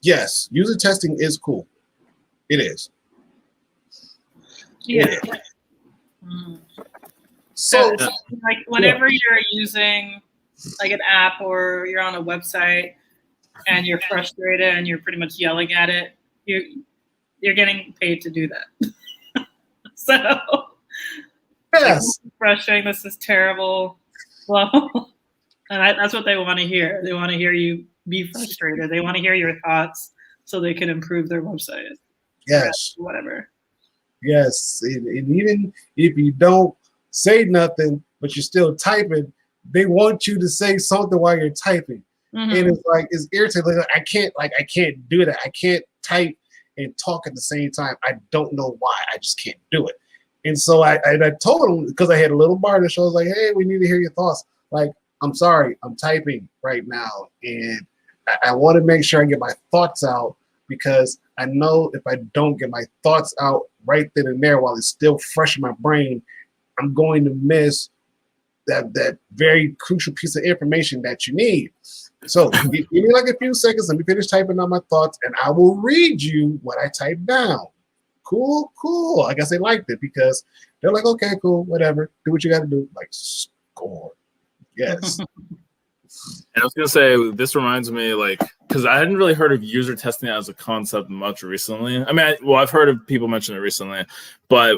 A: yes, user testing is cool. It is.
B: Yeah.
A: It is. So,
B: like, whenever you're using like an app or you're on a website and you're frustrated and you're pretty much yelling at it, you're getting paid to do that. So,
A: yes,
B: like, frustrating. This is terrible. Well, and that's what they want to hear. They want to hear you be frustrated. They want to hear your thoughts so they can improve their website.
A: yes,
B: Whatever.
A: yes. And even if you don't say nothing, but you're still typing, they want you to say something while you're typing.
B: Mm-hmm.
A: And it's like, it's irritating. Like, I can't do that. I can't type and talk at the same time. I don't know why. I just can't do it. And so I told him, because I had a little bar in the show, I was like, hey, we need to hear your thoughts. Like, I'm sorry, I'm typing right now, and I want to make sure I get my thoughts out, because I know if I don't get my thoughts out right then and there while it's still fresh in my brain, I'm going to miss that very crucial piece of information that you need. So give me like a few seconds. Let me finish typing out my thoughts, and I will read you what I typed down. Cool. I guess they liked it, because they're like, okay, cool, whatever. Do what you got to do. Like, score. Yes.
C: And I was going to say, this reminds me, like, because I hadn't really heard of user testing as a concept much recently. I mean, I've heard of people mention it recently, but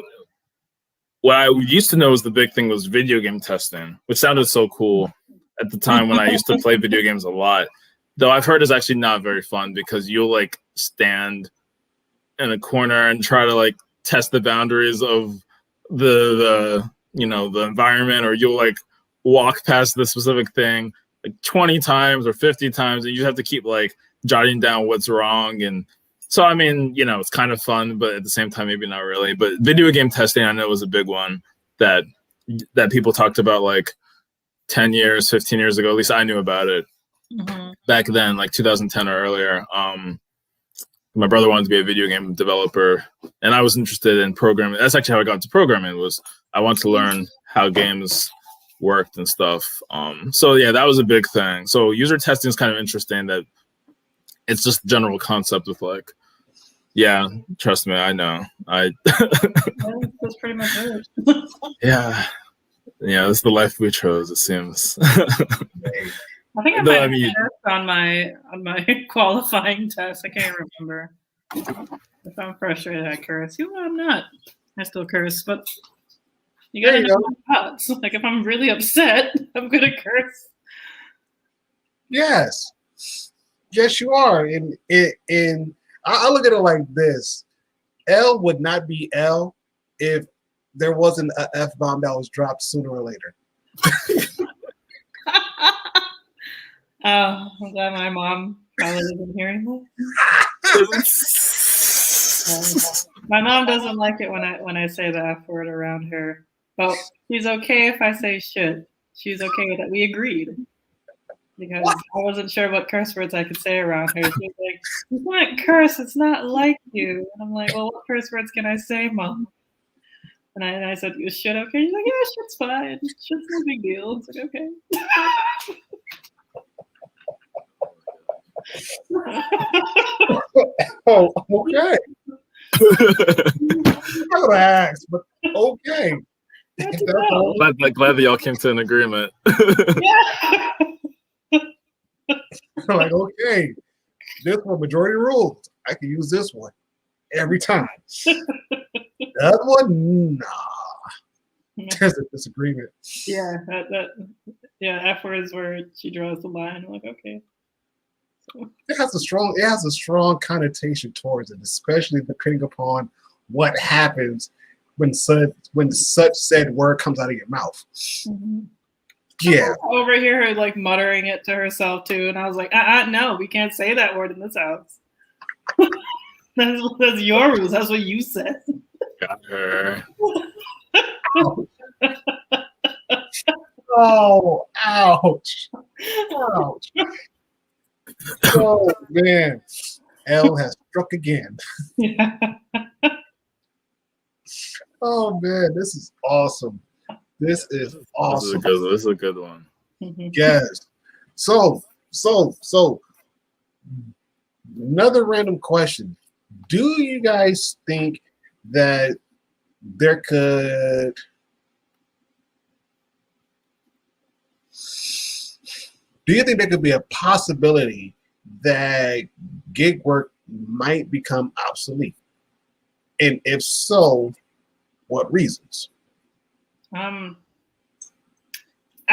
C: what I used to know was the big thing was video game testing, which sounded so cool at the time when I used to play video games a lot. Though I've heard it's actually not very fun, because you'll, like, stand in a corner and try to, like, test the boundaries of the environment, or you'll, like, walk past the specific thing like 20 times or 50 times, and you have to keep, like, jotting down what's wrong. And so, I mean, it's kind of fun, but at the same time, maybe not really. But video game testing, I know, was a big one that people talked about, like, 10 years, 15 years ago. At least I knew about it back then, like 2010 or earlier. My brother wanted to be a video game developer, and I was interested in programming. That's actually how I got into programming. Was I wanted to learn how games worked and stuff. So yeah, that was a big thing. So user testing is kind of interesting. That it's just general concept of like, yeah, trust me, I know.
B: That's pretty much it.
C: Yeah, it's the life we chose. It seems.
B: I think I
C: No,
B: might
C: I mean-
B: have cursed on my qualifying test. I can't remember. If I'm frustrated, I curse. You know, I'm not. I still curse, but you gotta
A: There you
B: know my thoughts. Like if I'm really upset, I'm gonna curse.
A: Yes, yes, you are. And I look at it like this: L would not be L if there wasn't a F bomb that was dropped sooner or later.
B: Oh, I'm glad my mom probably isn't hearing this. My mom doesn't like it when I say the F word around her. But she's okay if I say shit. She's okay with it. We agreed. Because I wasn't sure what curse words I could say around her. She was like, "You can't curse, it's not like you." And I'm like, "Well, what curse words can I say, Mom?" And I said, "You shit okay?" She's like, "Yeah, shit's fine. Shit's no big deal." It's like, okay.
A: Oh, okay. I'm gonna ask, but okay.
B: That's
A: That's
B: enough.
A: all.
C: glad that y'all came to an agreement.
B: Yeah.
A: Like, okay, this one majority rules. I can use this one every time. The other one, nah. There's a disagreement.
B: Yeah, yeah, F words where she draws the line. I'm like, okay.
A: It has a strong connotation towards it, especially depending upon what happens when such said word comes out of your mouth.
B: Mm-hmm.
A: Yeah.
B: Over here, her like muttering it to herself too, and I was like, no, we can't say that word in this house. that's your rules. That's what you said.
C: Got her.
A: Oh, ouch. Ouch. Oh man. L has struck again.
B: Yeah.
A: Oh man, this is awesome. This is awesome.
C: This is a good one.
B: Mhm.
A: Yes. So another random question. Do you guys think that there could be a possibility that gig work might become obsolete? And if so, what reasons?
B: I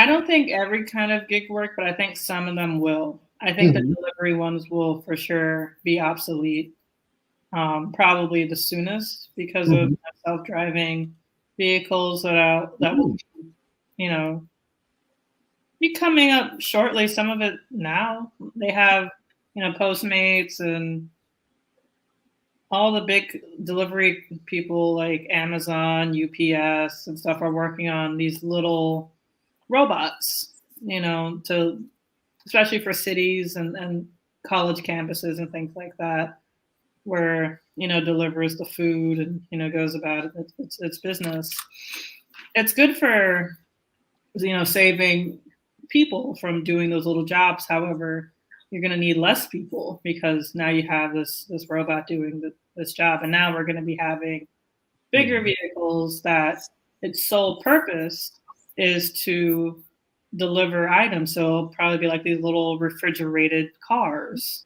B: don't think every kind of gig work, but I think some of them will. I think the delivery ones will for sure be obsolete. Probably the soonest because of self-driving vehicles that will, be coming up shortly. Some of it now they have, Postmates and all the big delivery people like Amazon, UPS, and stuff are working on these little robots, especially for cities and college campuses and things like that, where delivers the food and goes about its business. It's good for saving people from doing those little jobs. However, you're going to need less people because now you have this robot doing this job, and now we're going to be having bigger vehicles that its sole purpose is to deliver items. So it'll probably be like these little refrigerated cars.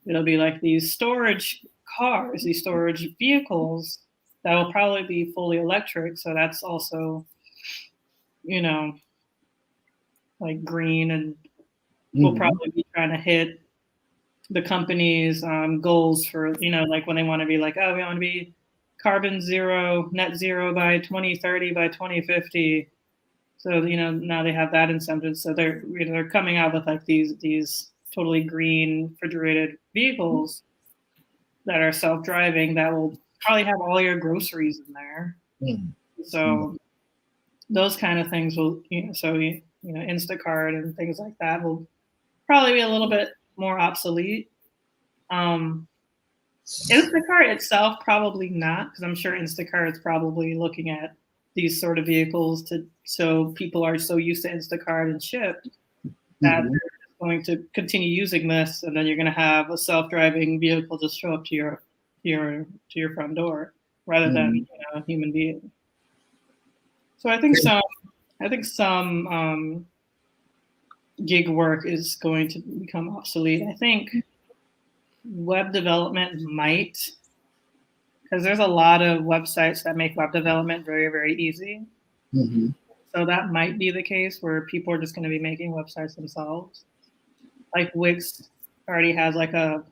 B: It'll be like these storage cars, these storage vehicles that will probably be fully electric. So that's also, like green, and we'll probably be trying to hit the company's goals for, like when they want to be like, oh, we want to be carbon zero, net zero by 2030, by 2050. So, now they have that incentive. So they're coming out with like these totally green refrigerated vehicles that are self-driving that will probably have all your groceries in there. So those kind of things will, Instacart and things like that will probably be a little bit more obsolete. Instacart itself, probably not, because I'm sure Instacart is probably looking at these sort of vehicles so people are so used to Instacart and Shipt that
A: Mhm.
B: they're going to continue using this, and then you're going to have a self-driving vehicle just show up to your front door rather than
A: Mhm.
B: a human being. So I think some gig work is going to become obsolete. I think web development might, because there's a lot of websites that make web development very, very easy.
A: Mhm.
B: So that might be the case where people are just going to be making websites themselves. Like Wix already has like a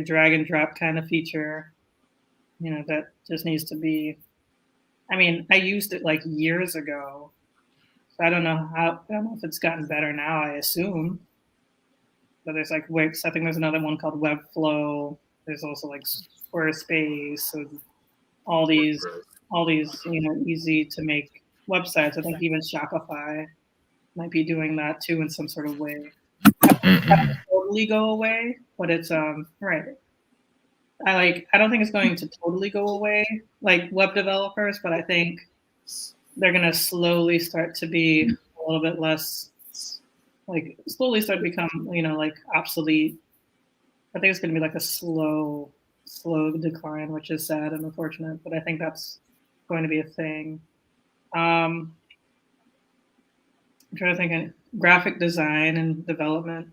B: drag and drop kind of feature, that just needs to be. I mean, I used it like years ago, so I don't know if it's gotten better now. I assume, but there's like Wix. I think there's another one called Webflow. There's also like Squarespace and all these easy to make websites. I think even Shopify might be doing that too in some sort of way. Totally go away, but it's right. I don't think it's going to totally go away like web developers, but I think they're gonna slowly start to be a little bit less, like slowly start to become, like obsolete. I think it's gonna be like a slow decline, which is sad and unfortunate, but I think that's going to be a thing. I'm trying to think of graphic design and development.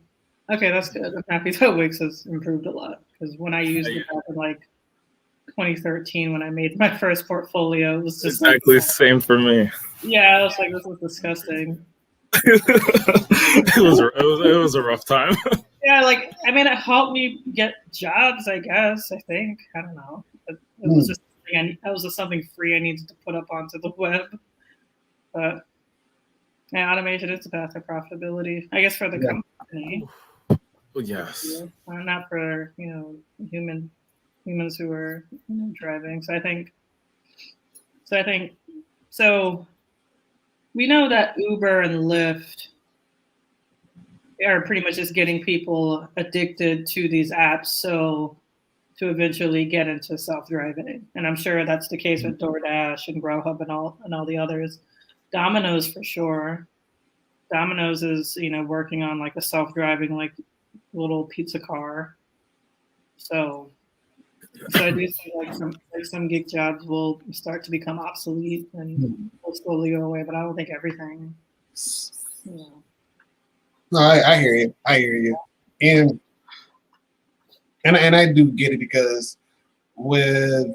B: Okay, that's good. I'm happy that Wix has improved a lot, because when I used it back in like 2013 when I made my first portfolio, it was just
C: Exactly same for me.
B: yeah, I was like, this is disgusting.
C: it was a rough time.
B: Yeah, like I mean, it helped me get jobs, I guess. I think I don't know. It was just something free I needed to put up onto the web. But yeah, automation is the path to profitability, I guess, for the company.
C: Yes.
B: Not for humans who are driving. So I think we know that Uber and Lyft are pretty much just getting people addicted to these apps, so to eventually get into self-driving. And I'm sure that's the case with DoorDash and Grubhub and all the others. Domino's for sure. Domino's is working on like a self-driving like little pizza car. So I do think like some gig jobs will start to become obsolete and will slowly go away, but I don't think everything.
A: No, I hear you. I hear you. And I do get it, because with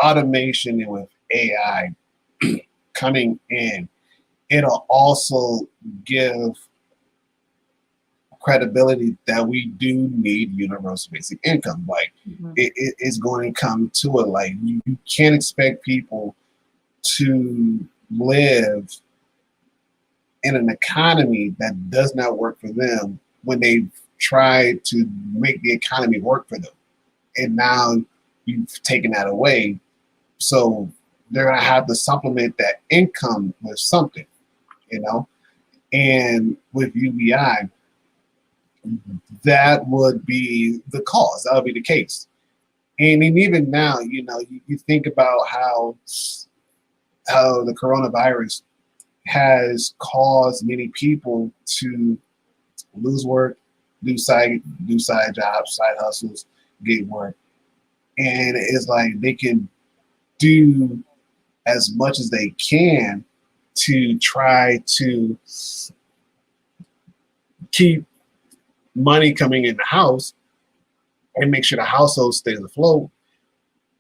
A: automation and with AI coming in, it'll also give credibility that we do need universal basic income. Like it's going to come to it. Like you can't expect people to live in an economy that does not work for them when they try to make the economy work for them. And now you've taken that away. So they're going to have to supplement that income with something, And with UBI, that would be the cause. That would be the case. And even now, you think about how the coronavirus has caused many people to lose work, do side jobs, side hustles, gig work. And it's like they can do as much as they can to try to keep money coming in the house and make sure the household stays afloat.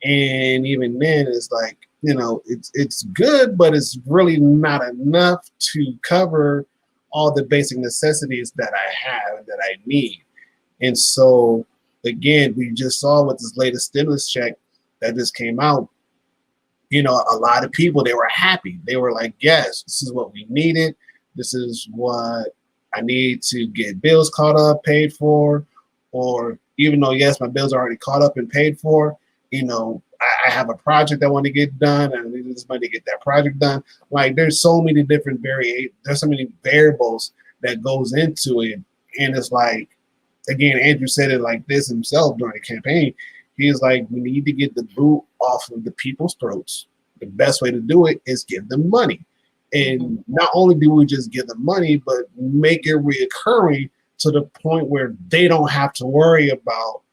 A: And even then, it's like, it's good, but it's really not enough to cover all the basic necessities that I have, that I need. And so, again, we just saw with this latest stimulus check that just came out, a lot of people, they were happy. They were like, yes, this is what we needed. This is what I need to get bills caught up, paid for. Or even though, yes, my bills are already caught up and paid for, I have a project I want to get done, and I need this money to get that project done. Like, there's so many different there's so many variables that goes into it. And it's like, again, Andrew said it like this himself during the campaign. He is like, we need to get the boot off of the people's throats. the best way to do it is give them money. And not only do we just give them money, but make it reoccurring to the point where they don't have to worry about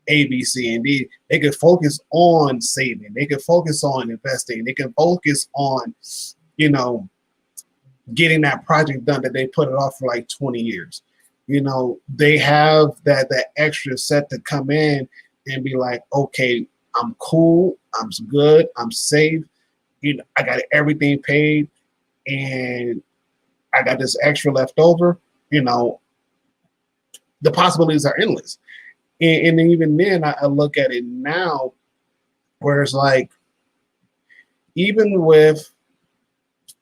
A: A, B, C, and D. They can focus on saving. They can focus on investing. They can focus on, you know, getting that project done that they put it off for like 20 years. You know, they have that extra set to come in and be like, okay, I'm cool, I'm good, I'm safe. You know, I got everything paid, and I got this extra left over. You know, the possibilities are endless. And even then, I look at it now, where it's like, even with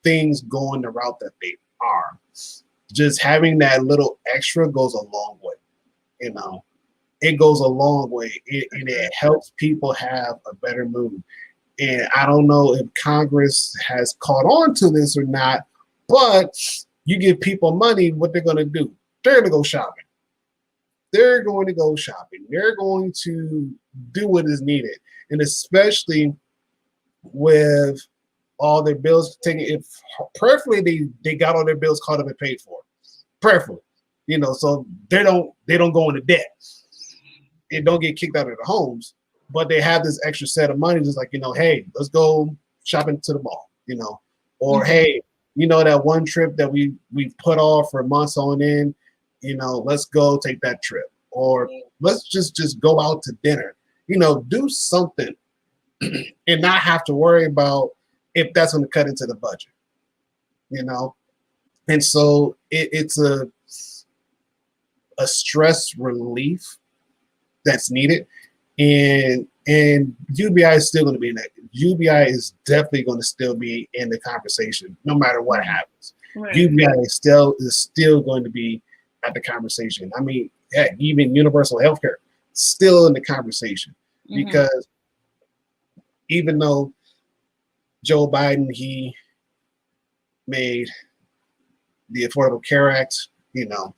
A: things going the route that they are, just having that little extra goes a long way. You know, it goes a long way, and it helps people have a better mood. And I don't know if Congress has caught on to this or not, but you give people money, what they're going to do? They're going to go shopping. They're going to go shopping. They're going to do what is needed. And especially with all their bills taken, if preferably they got all their bills caught up and paid for. Preferably. You know, so they don't go into debt. They don't get kicked out of their homes, but they have this extra set of money, just like, you know, hey, let's go shopping to the mall, you know, or hey, you know, that one trip that we've put off for months on end, you know, let's go take that trip, or let's just go out to dinner, you know, do something and not have to worry about if that's going to cut into the budget, you know. And so it's a stress relief that's needed, and UBI is still going to be in that. UBI is definitely going to still be in the conversation, no matter what happens. Right. UBI is still going to be at the conversation. I mean, heck, even universal healthcare still in the conversation, because even though Joe Biden, he made the Affordable Care Act, you know,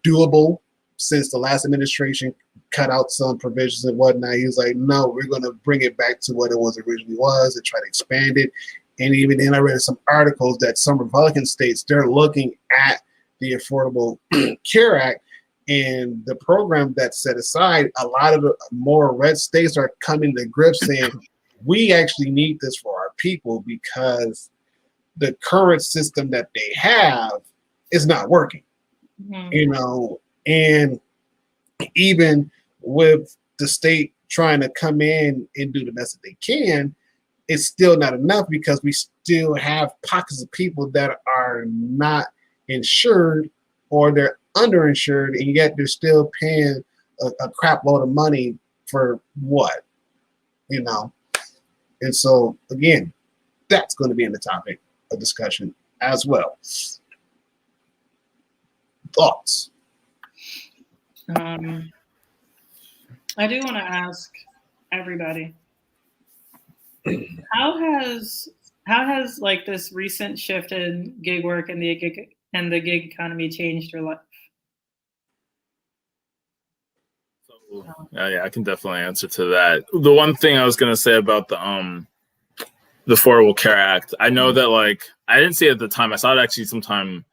A: doable, since the last administration cut out some provisions and whatnot. He was like, no, we're going to bring it back to what it was originally was and try to expand it. And even then, I read some articles that some Republican states, they're looking at the Affordable Care Act and the program that's set aside. A lot of the more red states are coming to grips saying, we actually need this for our people, because the current system that they have is not working. You know, and even with the state trying to come in and do the best that they can, it's still not enough, because we still have pockets of people that are not insured, or they're underinsured, and yet they're still paying a crap load of money for what, you know. And so again, that's going to be in the topic of discussion as well. Thoughts?
B: I do want to ask everybody, how has like this recent shift in gig work and the gig economy changed your life?
C: Yeah, I can definitely answer to that. The one thing I was gonna say about the Affordable Care Act, I know that, like, I didn't see it at the time. I saw it actually sometime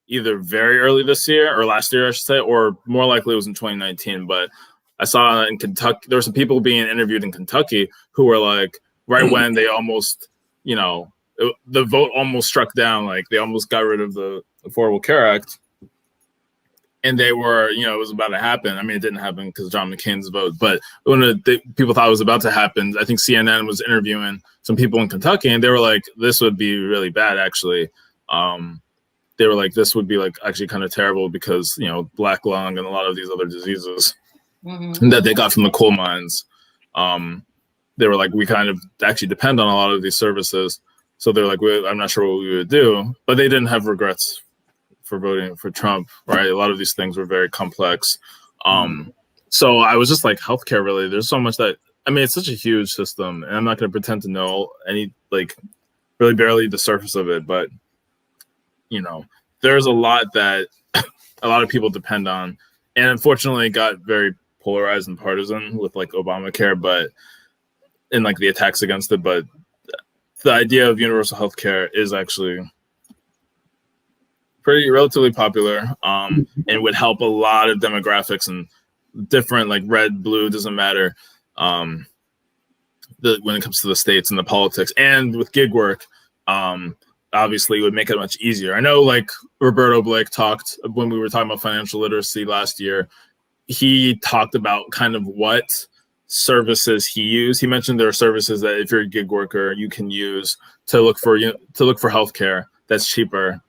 C: either very early this year or last year, I should say, or more likely it was in 2019. But I saw in Kentucky, there were some people being interviewed in Kentucky who were like, right when they almost, you know, the vote almost struck down, like they almost got rid of the Affordable Care Act. And they were, you know, it was about to happen. I mean, it didn't happen because of John McCain's vote, but when people thought it was about to happen, I think CNN was interviewing some people in Kentucky, and they were like, this would be really bad, actually. They were like, this would be like actually kind of terrible, because, you know, black lung and a lot of these other diseases that they got from the coal mines. They were like, we kind of actually depend on a lot of these services. So they're like, I'm not sure what we would do, but they didn't have regrets for voting for Trump, right? A lot of these things were very complex. So I was just like, healthcare, really, there's so much that, I mean, it's such a huge system, and I'm not going to pretend to know any, like, really barely the surface of it, but, you know, there's a lot that a lot of people depend on, and unfortunately it got very polarized and partisan with, like, Obamacare, but and like the attacks against it, but the idea of universal healthcare is actually pretty relatively popular, and would help a lot of demographics and different, like red, blue, doesn't matter, when it comes to the states and the politics. And with gig work, obviously it would make it much easier. I know like Roberto Blake talked when we were talking about financial literacy last year, he talked about kind of what services he used. He mentioned there are services that if you're a gig worker, you can use to look for healthcare that's cheaper,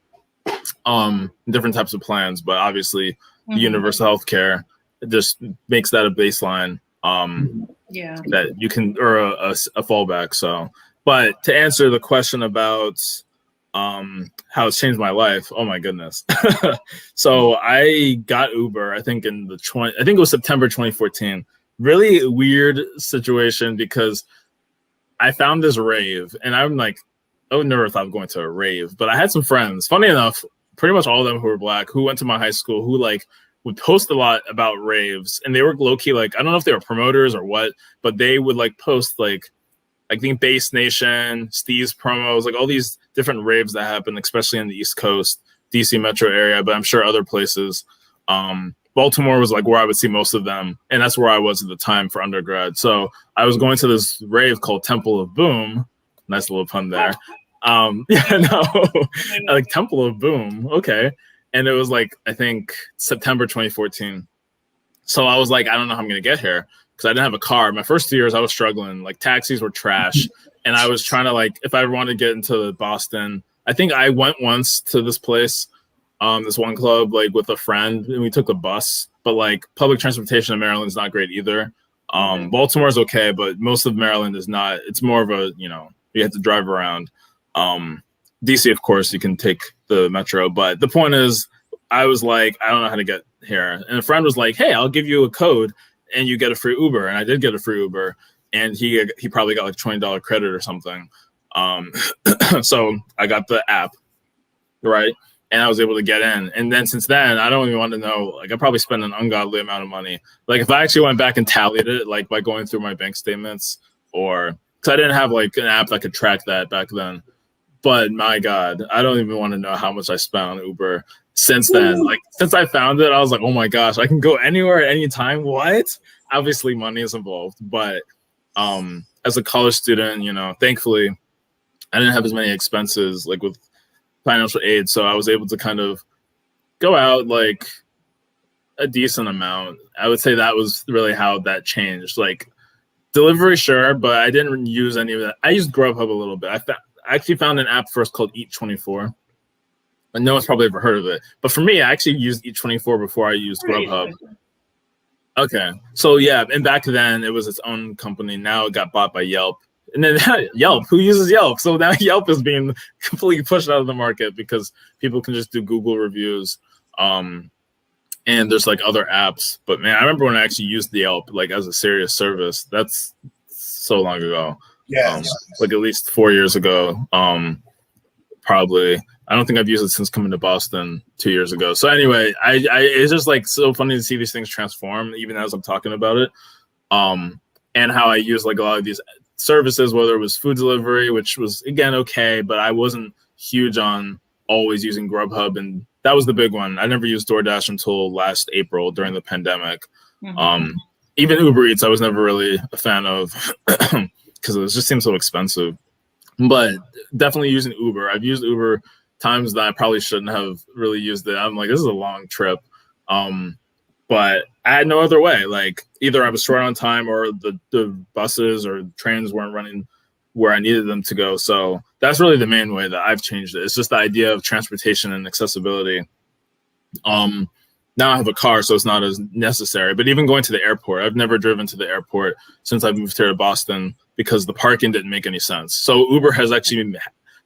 C: different types of plans, but obviously the universal healthcare just makes that a baseline, that you can, or a fallback. So, but to answer the question about how it's changed my life, oh my goodness. So I got Uber, I think it was September 2014. Really weird situation because I found this rave, and I'm like, I would never thought of going to a rave, but I had some friends, funny enough, pretty much all of them who were Black, who went to my high school, who like would post a lot about raves, and they were low-key, like, I don't know if they were promoters or what, but they would like post like, I think Bass Nation, Steve's promos, like all these different raves that happen, especially in the East Coast, DC metro area, but I'm sure other places. Baltimore was like where I would see most of them, and that's where I was at the time for undergrad. So I was going to this rave called Temple of Boom. Nice little pun there. Like Temple of Boom. Okay. And it was like, I think September 2014. So I was like, I don't know how I'm going to get here because I didn't have a car. My first 2 years, I was struggling. Like taxis were trash. And I was trying to, like, if I ever wanted to get into Boston, I think I went once to this place, this one club, like with a friend, and we took the bus. But like public transportation in Maryland is not great either. Baltimore's okay, but most of Maryland is not. It's more of a, you have to drive around. DC, of course, you can take the metro. But the point is, I was like, I don't know how to get here. And a friend was like, hey, I'll give you a code and you get a free Uber. And I did get a free Uber. And he probably got like $20 credit or something. So I got the app, right? And I was able to get in. And then since then, I don't even want to know, like I probably spent an ungodly amount of money. Like if I actually went back and tallied it, like by going through my bank statements, or because I didn't have like an app that could track that back then. But my God, I don't even want to know how much I spent on Uber since then. Like since I found it, I was like, oh my gosh, I can go anywhere at any time. What? Obviously money is involved, but as a college student, thankfully I didn't have as many expenses like with financial aid. So I was able to kind of go out like a decent amount. I would say that was really how that changed. Like delivery, sure, but I didn't use any of that. I used Grubhub a little bit. I actually found an app first called Eat24. And no one's probably ever heard of it. But for me, I actually used Eat24 before I used Grubhub. Okay. So yeah, and back then it was its own company. Now it got bought by Yelp. And then Yelp, who uses Yelp? So now Yelp is being completely pushed out of the market because people can just do Google reviews. And there's like other apps. But man, I remember when I actually used the Yelp like as a serious service. That's so long ago.
A: Yeah.
C: Like at least 4 years ago. Probably. I don't think I've used it since coming to Boston 2 years ago. So anyway, I it's just like so funny to see these things transform even as I'm talking about it. And how I use like a lot of these services, whether it was food delivery, which was again okay, but I wasn't huge on always using Grubhub, and that was the big one. I never used DoorDash until last April during the pandemic. Even Uber Eats I was never really a fan of because it just seems so expensive. But definitely using Uber. I've used Uber times that I probably shouldn't have really used it. I'm like, this is a long trip. But I had no other way. Like either I was short on time or the buses or trains weren't running where I needed them to go. So that's really the main way that I've changed it. It's just the idea of transportation and accessibility. Now I have a car, so it's not as necessary. But even going to the airport, I've never driven to the airport since I moved here to Boston because the parking didn't make any sense. So Uber has actually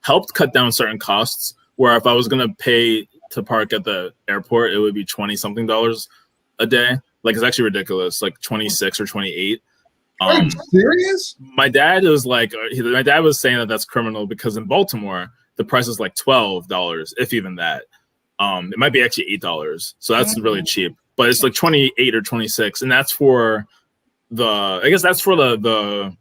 C: helped cut down certain costs where if I was going to pay to park at the airport, it would be $20-something a day. Like it's actually ridiculous, like 26 or 28.
A: Are you serious?
C: My dad was like, my dad was saying that that's criminal because in Baltimore, the price is like $12, if even that. It might be actually $8. So that's really cheap, but it's like 28 or 26. And that's for I guess that's for the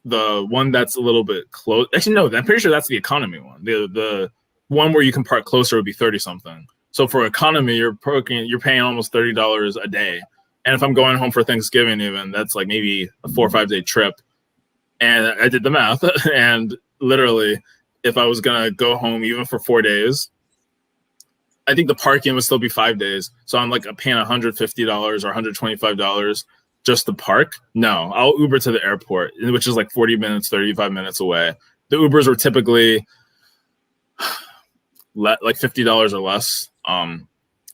C: the one that's a little bit close. Actually, no, I'm pretty sure that's the economy one. The one where you can park closer would be 30 something. So for economy, you're paying almost $30 a day. And if I'm going home for Thanksgiving, even that's like maybe a 4 or 5 day trip. And I did the math, and literally, if I was gonna go home even for 4 days, I think the parking would still be 5 days. So I'm like paying $150 or $125 just to park. No, I'll Uber to the airport, which is like 40 minutes, 35 minutes away. The Ubers were typically like $50 or less. And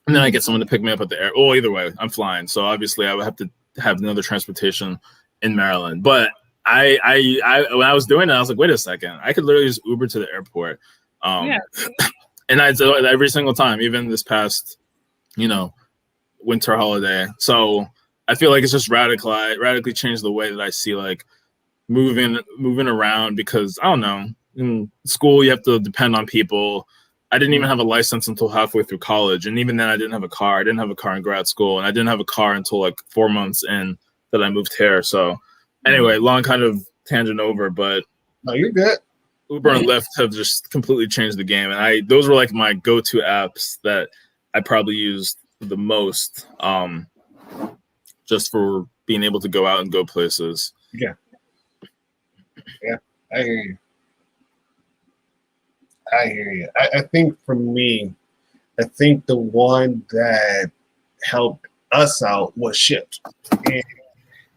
C: then I get someone to pick me up at the air. Well, either way, I'm flying. So obviously I would have to have another transportation in Maryland. But I when I was doing it, I was like, wait a second, I could literally just Uber to the airport. Yeah. And I do it every single time, even this past, winter holiday. So I feel like it's just radically changed the way that I see like moving around, because I don't know, in school you have to depend on people. I didn't even have a license until halfway through college, and even then I didn't have a car. I didn't have a car in grad school, and I didn't have a car until like 4 months in that I moved here. So anyway, long kind of tangent over, but
A: no, you're good.
C: Uber and Lyft have just completely changed the game, and those were like my go-to apps that I probably used the most, just for being able to go out and go places.
A: Yeah, I hear you. I think for me, I think the one that helped us out was Shipt,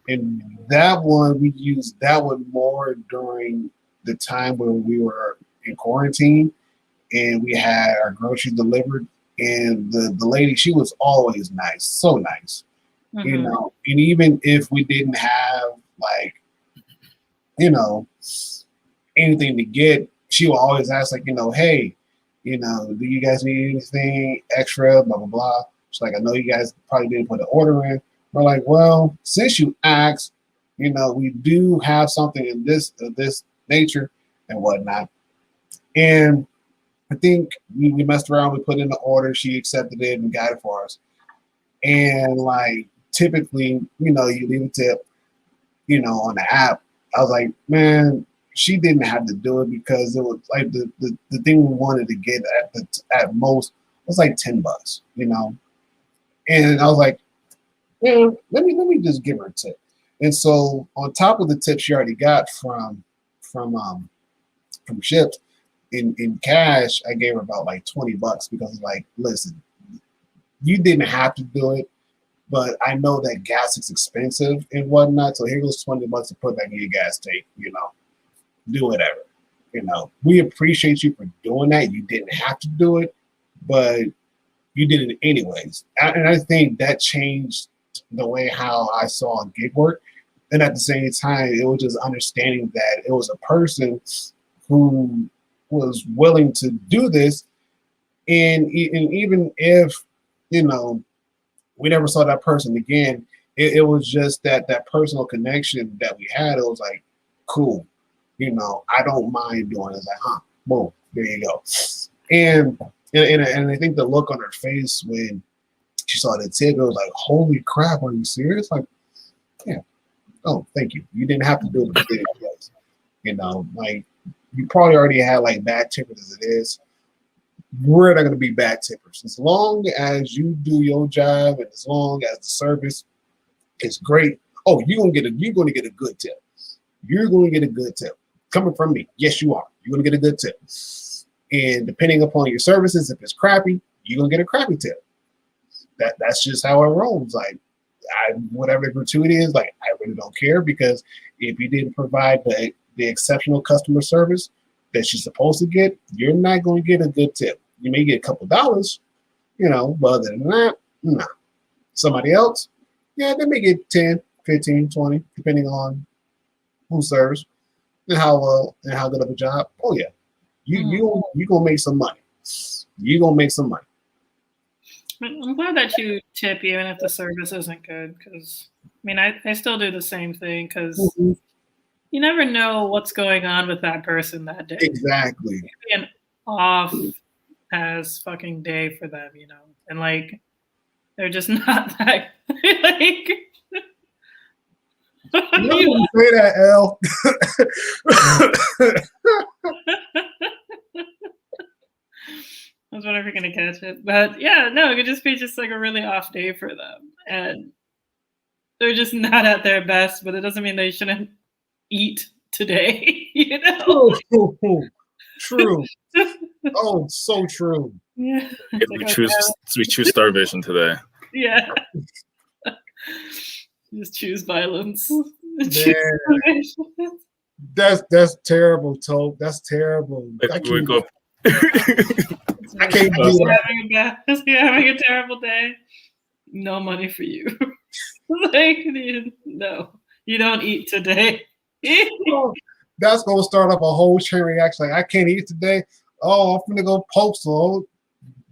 A: and that one we used that one more during the time when we were in quarantine and we had our groceries delivered, and the lady, she was always nice, so nice. And even if we didn't have like, anything to get, she would always ask like, hey, do you guys need anything extra, blah, blah, blah. She's like, I know you guys probably didn't put an order in. We're like, well, since you asked, we do have something in this nature and whatnot. And I think we messed around, we put in the order, she accepted it and got it for us. And like typically, you leave a tip, on the app. I was like, man, she didn't have to do it, because it was like the thing we wanted to get at most was like $10, And I was like, yeah, let me just give her a tip. And so on top of the tip she already got from Shipt, in cash, I gave her about like $20, because like, listen, you didn't have to do it, but I know that gas is expensive and whatnot. So here goes $20 to put back in your gas tank, do whatever. We appreciate you for doing that. You didn't have to do it, but you did it anyways. And I think that changed the way how I saw gig work. And at the same time, it was just understanding that it was a person who was willing to do this. And even if, we never saw that person again, it was just that personal connection that we had. It was like, cool, I don't mind doing it. It's like, boom, there you go. And I think the look on her face when she saw the tip, it was like, holy crap, are you serious? Like, yeah. Oh, thank you. You didn't have to do it. Like you probably already had like bad tippers as it is. We're not going to be bad tippers. As long as you do your job and as long as the service is great. Oh, you're going to get a good tip. You're going to get a good tip. Coming from me. Yes, you are. You're going to get a good tip. And depending upon your services, if it's crappy, you're going to get a crappy tip. That's just how it rolls. Like, whatever the gratuity is, like, I really don't care, because if you didn't provide the exceptional customer service that you're supposed to get, you're not going to get a good tip. You may get a couple dollars, but other than that, no. Somebody else, yeah, they may get 10, 15, 20, depending on who serves and how well and how good of a job. Oh yeah, you gonna make some money. You're gonna make some money.
B: I'm glad that you tip even if the service isn't good, because I still do the same thing, because you never know what's going on with that person that day.
A: Exactly.
B: It could be an off as fucking day for them, and like they're just not that like.
A: You know when you say that, L.
B: I was wondering if you're gonna catch it, but yeah, no, it could just be just like a really off day for them, and they're just not at their best. But it doesn't mean they shouldn't eat today, you know?
A: True. Oh, so true.
B: Yeah,
C: Yeah, we choose starvation today.
B: yeah. Just choose violence.
A: Man, that's terrible, Tope. That's terrible. I
C: We go.
A: can't do that.
B: You're having a terrible day. No money for you. Like, no, you don't eat today.
A: That's gonna start up a whole chain reaction. Like, I can't eat today. Oh, I'm gonna go postal.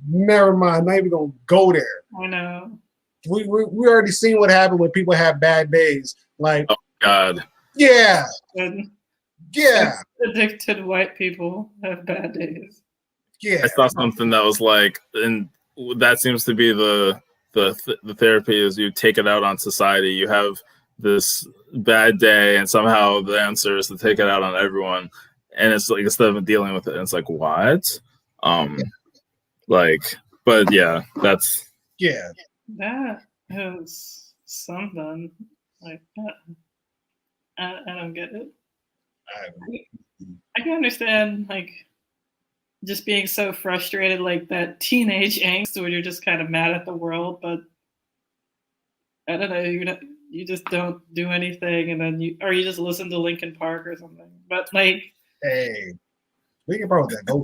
A: Never mind. Not even gonna go there.
B: I know.
A: We already seen what happened when people have bad days. Like,
C: Oh God.
A: yeah,
B: And
A: yeah,
B: addicted white people have bad days.
A: yeah.
C: I saw something that was like, and that seems to be the therapy is you take it out on society. You have this bad day, and somehow the answer is to take it out on everyone. And it's like instead of dealing with it, it's like what? Like, but yeah, that's
A: Yeah.
B: That is something like that. I don't get it. I can understand like just being so frustrated, like that teenage angst where you're just kind of mad at the world, but I don't know, you just don't do anything, and then you just listen to Linkin Park or something. But like,
A: Hey, we can borrow that. Go.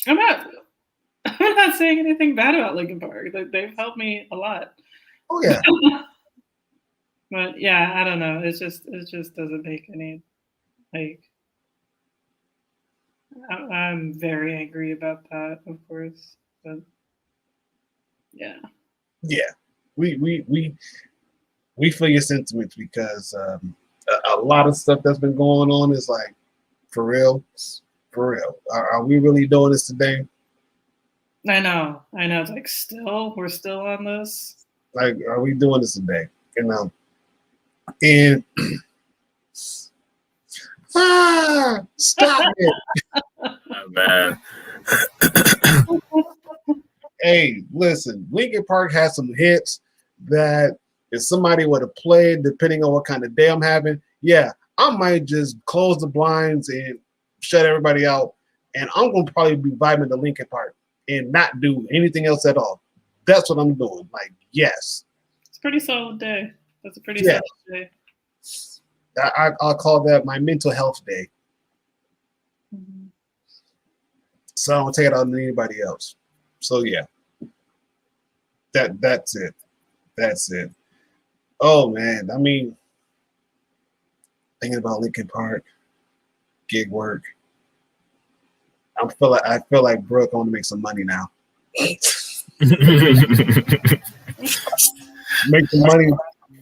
B: I'm not saying anything bad about Linkin Park. They've helped me a lot.
A: Oh yeah.
B: But yeah, I don't know. It just doesn't make any like. I'm very angry about that, of course. But yeah.
A: Yeah. We feel your sentiments because a lot of stuff that's been going on is like for real. Are we really doing this today?
B: I know. It's like we're still on this.
A: Like, are we doing this today? You know. And stop it.
C: oh, man.
A: Hey, listen, Linkin Park has some hits that if somebody would have played, depending on what kind of day I'm having, yeah, I might just close the blinds and shut everybody out. And I'm going to probably be vibing to Linkin Park and not do anything else at all. That's what I'm doing. Like, yes.
B: It's a pretty solid day. That's a pretty
A: Yeah.
B: solid day.
A: I'll call that my mental health day.
B: Mm-hmm.
A: So I don't take it out on anybody else. So yeah. That's it. That's it. Oh man, I mean, thinking about Linkin Park, gig work. I feel like Brooke, I want to make some money now.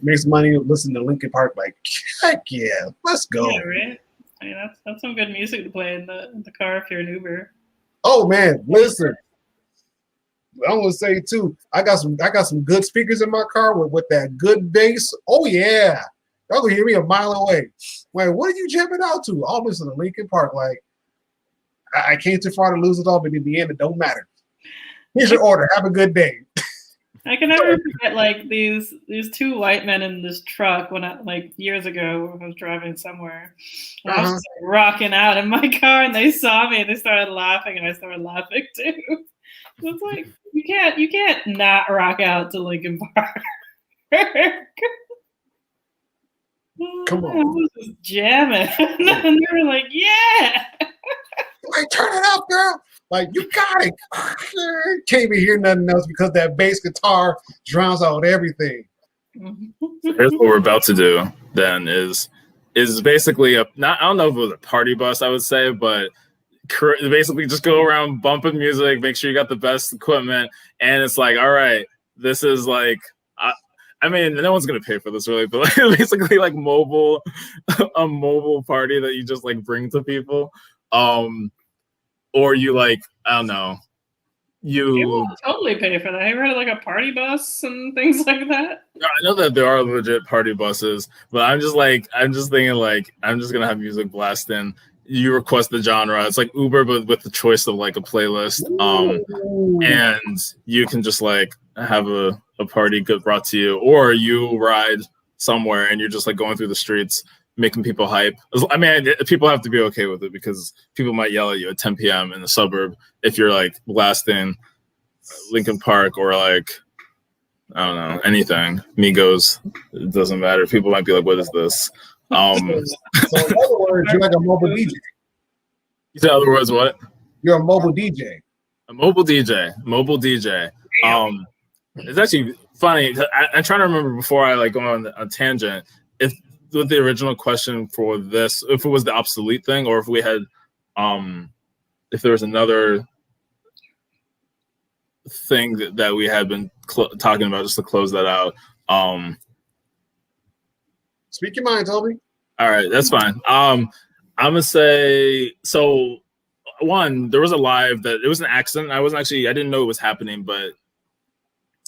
A: Make some money, listen to Linkin Park, like, heck yeah, let's go.
B: Yeah, right. I mean, that's some good music to play in the car if you're an Uber.
A: Oh man, listen. I'm gonna say too, I got some good speakers in my car with that good bass. Oh yeah. Y'all gonna hear me a mile away. Wait, what are you jamming out to? I'll listen to Linkin Park. Like, I came too far to lose it all, but in the end, it don't matter. Here's your order. Have a good day.
B: I can never forget like these two white men in this truck when like years ago when I was driving somewhere. And I was just, like, rocking out in my car, and they saw me and they started laughing, and I started laughing too. It's like you can't not rock out to Linkin Park.
A: Come on.
B: I was just jamming, and they were like, "Yeah."
A: Like, turn it up, girl. Like, you got it. Can't even hear nothing else because that bass guitar drowns out everything.
C: Here's what we're about to do then is basically I don't know if it was a party bus, I would say, but basically just go around bumping music, make sure you got the best equipment, and it's like, all right, this is like I mean, no one's gonna pay for this really, but like, basically like a mobile party that you just like bring to people. Or you like, I don't know, you
B: will totally pay for that. Have you heard of like a party bus and things like that?
C: I know that there are legit party buses, but I'm just thinking like I'm just gonna have music blasting. You request the genre. It's like Uber, but with the choice of like a playlist. And you can just like have a party get brought to you, or you ride somewhere and you're just like going through the streets making people hype. I mean, people have to be okay with it because people might yell at you at 10 p.m. in the suburb if you're like blasting Linkin Park or like, I don't know, anything. Migos, it doesn't matter. People might be like, what is this?
A: So in other words, you're like a mobile DJ.
C: You said other words, what?
A: You're a mobile DJ.
C: A mobile DJ. Mobile DJ. It's actually funny. I'm trying to remember before I like go on a tangent. If with the original question for this, if it was the obsolete thing, or if we had, if there was another thing that we had been talking about, just to close that out.
A: Speak your mind, Toby.
C: All right, that's fine. I'm gonna say so. One, there was a live that it was an accident. I didn't know it was happening, but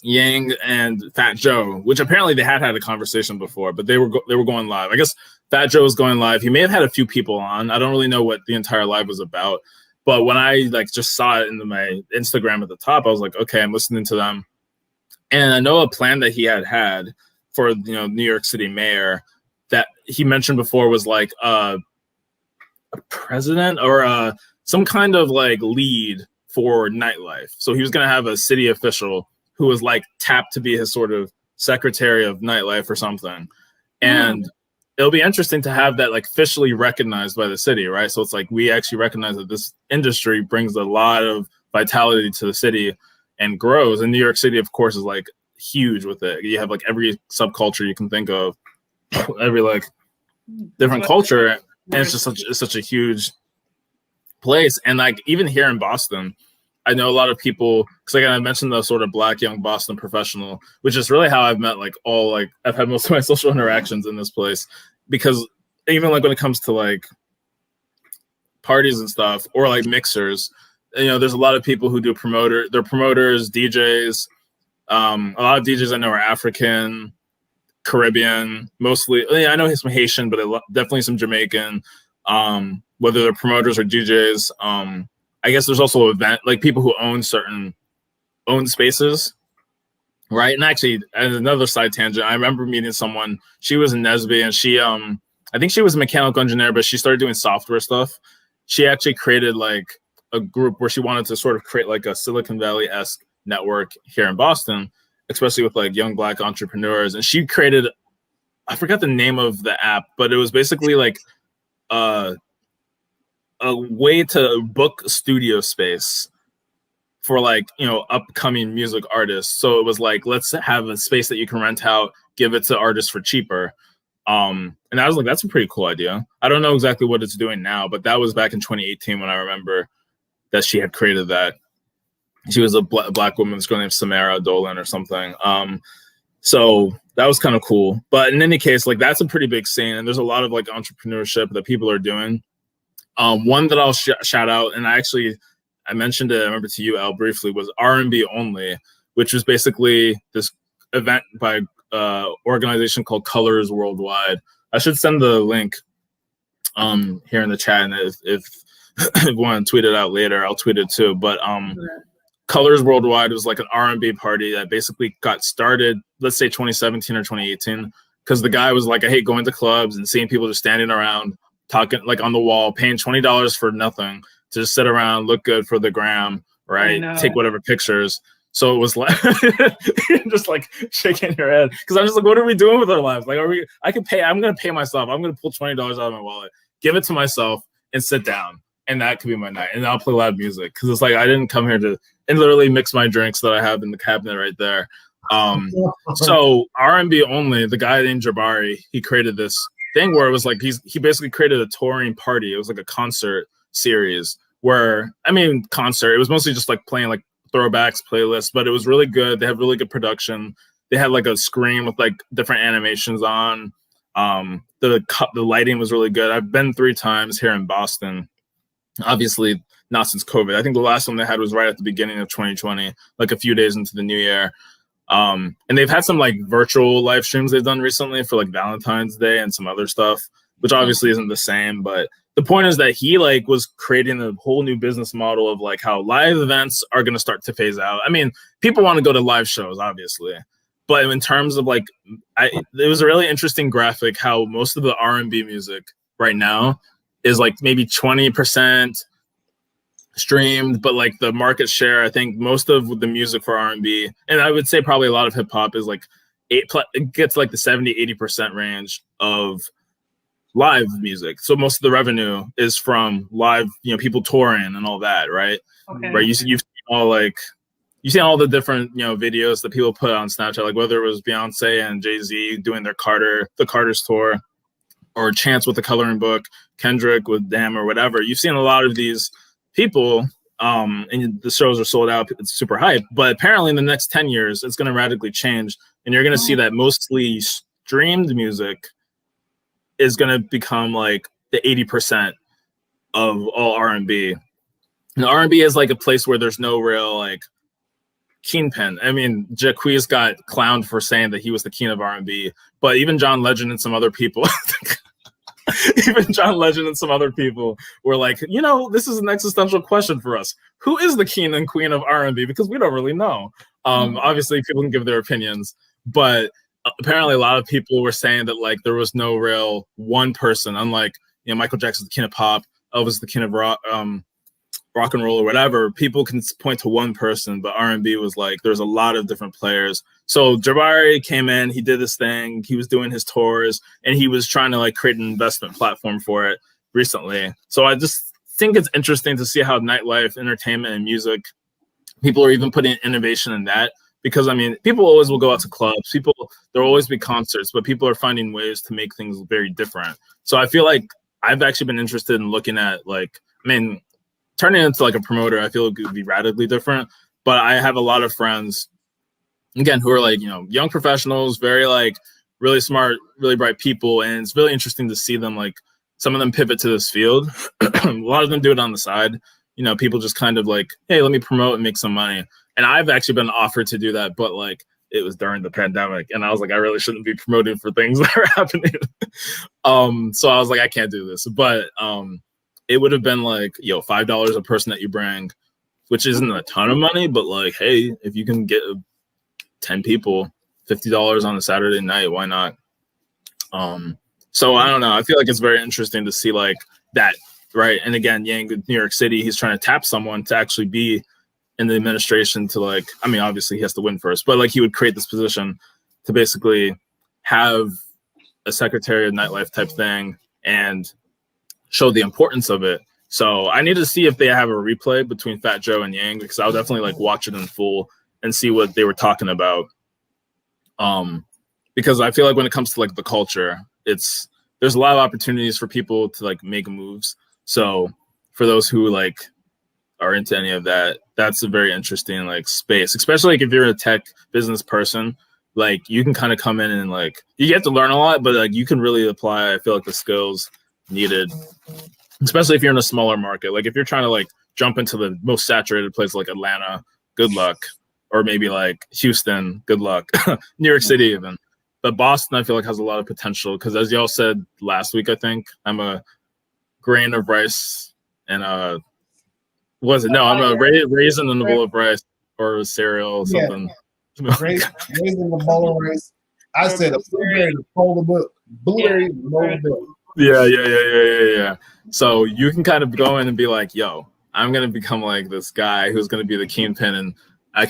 C: Yang and Fat Joe, which apparently they had a conversation before, but they were going live. I guess Fat Joe was going live. He may have had a few people on. I don't really know what the entire live was about, but when I like just saw it in my Instagram at the top, I was like, okay, I'm listening to them, and I know a plan that he had for New York City mayor that he mentioned before was like a president or some kind of like lead for nightlife. So he was going to have a city official who was like tapped to be his sort of secretary of nightlife or something. And it'll be interesting to have that like officially recognized by the city, right? So it's like we actually recognize that this industry brings a lot of vitality to the city and grows. And New York City, of course, is like huge with it. You have like every subculture you can think of, every like different culture, and it's just such a huge place. And like even here in Boston, I know a lot of people, because like I mentioned the sort of Black young Boston professional, which is really how I've met I've had most of my social interactions in this place, because even like when it comes to like parties and stuff or like mixers, there's a lot of people who do they're promoters, DJs. A lot of DJs I know are African, Caribbean, mostly. I know some Haitian, but definitely some Jamaican. Whether they're promoters or DJs. I guess there's also like people who own spaces, right? And actually, as another side tangent, I remember meeting someone. She was in Nesby, and she, I think she was a mechanical engineer, but she started doing software stuff. She actually created like a group where she wanted to sort of create like a Silicon Valley-esque network here in Boston, especially with like young Black entrepreneurs. And she created, I forgot the name of the app, but it was basically like a way to book studio space for like, upcoming music artists. So it was like, let's have a space that you can rent out, give it to artists for cheaper. And I was like, that's a pretty cool idea. I don't know exactly what it's doing now, but that was back in 2018 when I remember that she had created that. She was a Black woman, this girl named Samara Dolan or something. So that was kind of cool. But in any case, like that's a pretty big scene, and there's a lot of like entrepreneurship that people are doing. One that I'll shout out, and I mentioned it, I remember to you, Al, briefly, was R&B Only, which was basically this event by organization called Colors Worldwide. I should send the link here in the chat, and if you want to tweet it out later, I'll tweet it too. But Colors Worldwide was like an R&B party that basically got started, let's say 2017 or 2018, because the guy was like, I hate going to clubs and seeing people just standing around talking like on the wall, paying $20 for nothing to just sit around, look good for the gram, right? Take whatever pictures. So it was like just like shaking your head, because I'm just like, what are we doing with our lives? Like, I'm gonna pay myself. I'm gonna pull $20 out of my wallet, give it to myself, and sit down, and that could be my night. And I'll play loud music, because it's like I didn't come here to literally mix my drinks that I have in the cabinet right there. So R&B Only, the guy named Jabari, he created this thing where it was like he basically created a touring party. It was like a concert series where, it was mostly just like playing like throwbacks playlists, but it was really good. They have really good production. They had like a screen with like different animations on. The lighting was really good. I've been 3 times here in Boston. Obviously not since COVID. I think the last one they had was right at the beginning of 2020, like a few days into the new year. And they've had some like virtual live streams they've done recently for like Valentine's Day and some other stuff, which obviously isn't the same. But the point is that he like was creating a whole new business model of like how live events are going to start to phase out. I mean, people want to go to live shows, obviously. But in terms of like, it was a really interesting graphic how most of the R&B music right now is like maybe 20% streamed, but like the market share, I think most of the music for R&B, and I would say probably a lot of hip hop is like it gets like the 70-80% range of live music. So most of the revenue is from live, you know, people touring and all that, right?
B: Okay.
C: Right. You've seen all the different, you know, videos that people put on Snapchat, like whether it was Beyonce and Jay-Z doing the Carter's tour, or Chance with the Coloring Book, Kendrick with Damn or whatever. You've seen a lot of these people, and the shows are sold out. It's super hype. But apparently in the next 10 years, it's going to radically change. And you're going to see that mostly streamed music is going to become like the 80% of all R&B. And R&B is like a place where there's no real like kingpin. I mean, Jacquees got clowned for saying that he was the king of R&B, but even John Legend and some other people were like, you know, this is an existential question for us. Who is the king and queen of R&B? Because we don't really know. Obviously, people can give their opinions, but apparently a lot of people were saying that like there was no real one person, unlike, you know, Michael Jackson's the king of pop, Elvis the king of rock and roll or whatever. People can point to one person, but R&B was like there's a lot of different players. So Jabari came in, he did this thing, he was doing his tours, and he was trying to like create an investment platform for it recently. So I just think it's interesting to see how nightlife, entertainment, and music, people are even putting innovation in that. Because I mean, people always will go out to clubs, there'll always be concerts, but people are finding ways to make things very different. So I feel like I've actually been interested in looking at like, I mean, turning into like a promoter, I feel it would be radically different. But I have a lot of friends, again, who are like, you know, young professionals, very like really smart, really bright people. And it's really interesting to see them, like some of them pivot to this field. A lot of them do it on the side. You know, people just kind of like, hey, let me promote and make some money. And I've actually been offered to do that, but like it was during the pandemic. And I was like, I really shouldn't be promoting for things that are happening. So I was like, I can't do this. But it would have been like, yo, $5 a person that you bring, which isn't a ton of money, but like, hey, if you can get 10 people, $50 on a Saturday night, why not? So I don't know. I feel like it's very interesting to see like that, right? And again, Yang, New York City, he's trying to tap someone to actually be in the administration to like, I mean, obviously he has to win first, but like he would create this position to basically have a secretary of nightlife type thing and show the importance of it. So I need to see if they have a replay between Fat Joe and Yang, because I'll definitely like watch it in full and see what they were talking about. Because I feel like when it comes to like the culture, there's a lot of opportunities for people to like make moves. So for those who like are into any of that, that's a very interesting like space, especially like if you're a tech business person. Like you can kind of come in and like you get to learn a lot, but like you can really apply, I feel like, the skills needed, especially if you're in a smaller market. Like if you're trying to like jump into the most saturated place like Atlanta, good luck. Or maybe like Houston, good luck. New York City even. But Boston, I feel like, has a lot of potential because, as y'all said last week, I think I'm a grain of rice and I'm a raisin in a bowl of rice or cereal or something.
A: Yeah. Raisin in a bowl of rice. I said a blueberry to fold the book. Blueberry to fold the book.
C: Yeah. So you can kind of go in and be like, yo, I'm gonna become like this guy who's gonna be the kingpin, and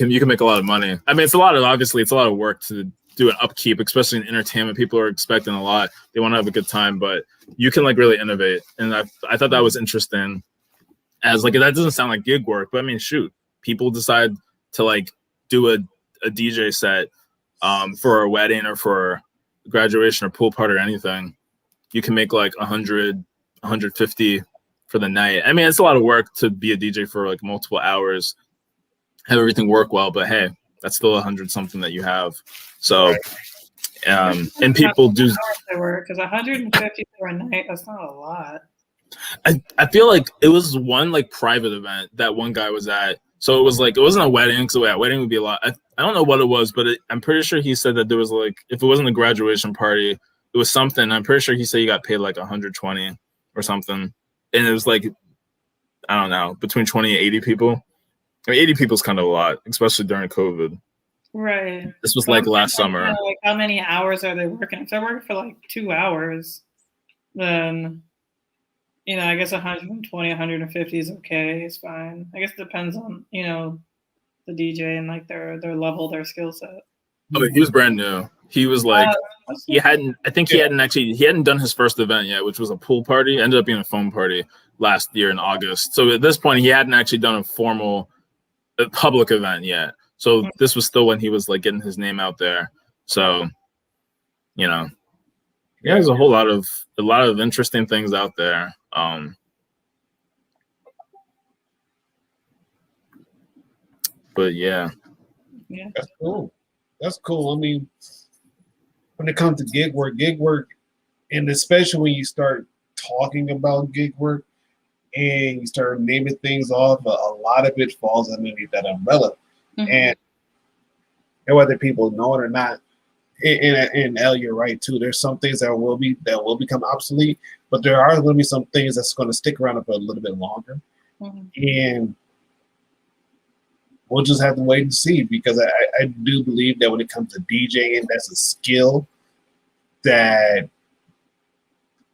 C: you can make a lot of money. I mean, it's a lot of work to do an upkeep, especially in entertainment. People are expecting a lot. They want to have a good time, but you can like really innovate. And I thought that was interesting. As like, that doesn't sound like gig work, but I mean, shoot, people decide to like do a DJ set for a wedding or for graduation or pool party or anything. You can make like 100, 150 for the night. I mean, it's a lot of work to be a DJ for like multiple hours, have everything work well, but hey, that's still 100 something that you have. So, and people do
B: because 150 for a night, that's not a lot.
C: I feel like it was one like private event that one guy was at. So it was like it wasn't a wedding. So a wedding would be a lot. I don't know what it was, but I'm pretty sure he said that there was like if it wasn't a graduation party, it was something. I'm pretty sure he said he got paid like 120 or something, and it was like I don't know between 20 and 80 people. I mean, 80 people is kind of a lot, especially during COVID.
B: Right.
C: This was like last summer.
B: Like how many hours are they working? If they're working for like 2 hours, then I guess 120, 150 is okay. It's fine. I guess it depends on the DJ and like their level, their skill set.
C: Oh, he was brand new. He was like he hadn't done his first event yet, which was a pool party. It ended up being a foam party last year in August. So at this point, he hadn't actually done a formal public event yet. So this was still when he was like getting his name out there. So, there's a lot of interesting things out there. But yeah.
A: That's cool. I mean, when it comes to gig work, and especially when you start talking about gig work and you start naming things off, a lot of it falls underneath that umbrella. And whether people know it or not, and Elle, you're right too. There's some things that will become obsolete, but there are going to be some things that's going to stick around for a little bit longer, and we'll just have to wait and see. Because I do believe that when it comes to DJing, that's a skill that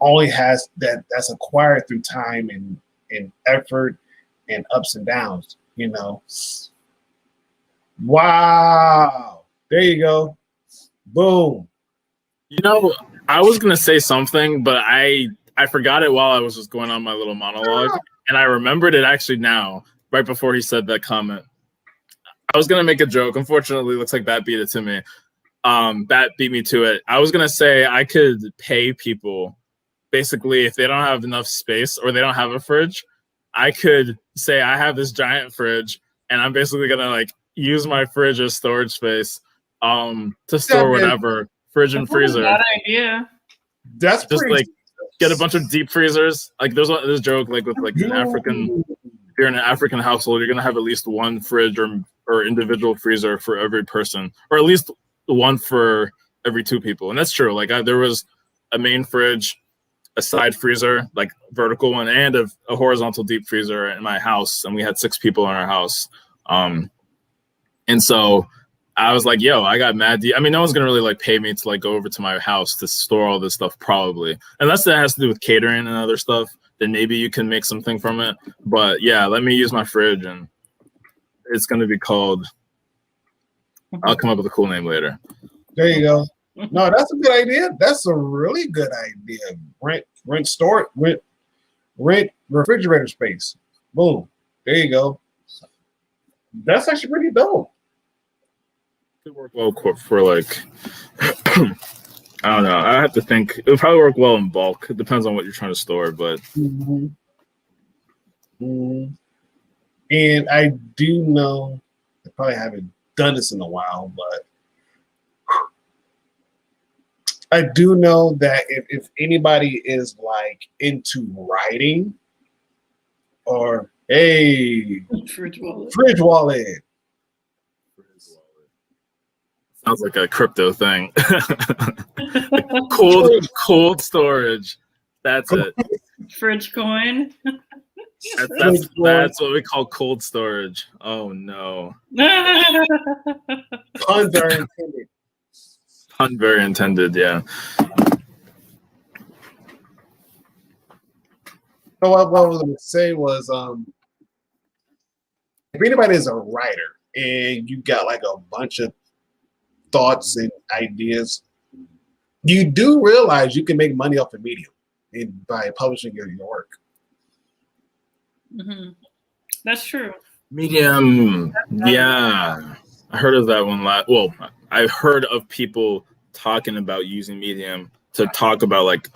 A: only that's acquired through time and effort and ups and downs. Wow. There you go. Boom.
C: I was going to say something, but I forgot it while I was just going on my little monologue. And I remembered it actually now, right before he said that comment. I was going to make a joke. Unfortunately, it looks like Bat beat it to me. Bat beat me to it. I was going to say I could pay people, basically, if they don't have enough space or they don't have a fridge, I could say I have this giant fridge, and I'm basically going to like use my fridge as storage space to store whatever, fridge and freezer.
B: Bad idea.
A: That's
C: just like get a bunch of deep freezers. Like there's this joke like with like if you're in an African household, you're gonna have at least one fridge or individual freezer for every person, or at least one for every two people. And that's true. Like there was a main fridge, a side freezer, like vertical one, and a horizontal deep freezer in my house, and we had 6 people in our house. And so I was like, yo, I got mad. I mean, no one's going to really like pay me to like go over to my house to store all this stuff probably. Unless that has to do with catering and other stuff, then maybe you can make something from it. But yeah, let me use my fridge, and it's going to be called, I'll come up with a cool name later.
A: There you go. No, that's a good idea. That's a really good idea. Rent refrigerator space. Boom. There you go. That's actually pretty dope.
C: It would work well for like, I don't know. I have to think. It would probably work well in bulk. It depends on what you're trying to store, but.
A: And I do know, I probably haven't done this in a while, but I do know that if anybody is like into writing or
B: fridge
A: wallet.
C: Sounds like a crypto thing. cold storage. That's it.
B: Fridge coin.
C: That's what we call cold storage. Oh no.
A: Puns are intended.
C: Pun very intended, yeah.
A: So what I was going to say was, if anybody is a writer and you got like a bunch of thoughts and ideas, you do realize you can make money off of Medium by publishing your work.
B: That's true.
C: Medium, yeah. I heard of that one well, I heard of people talking about using Medium to talk about like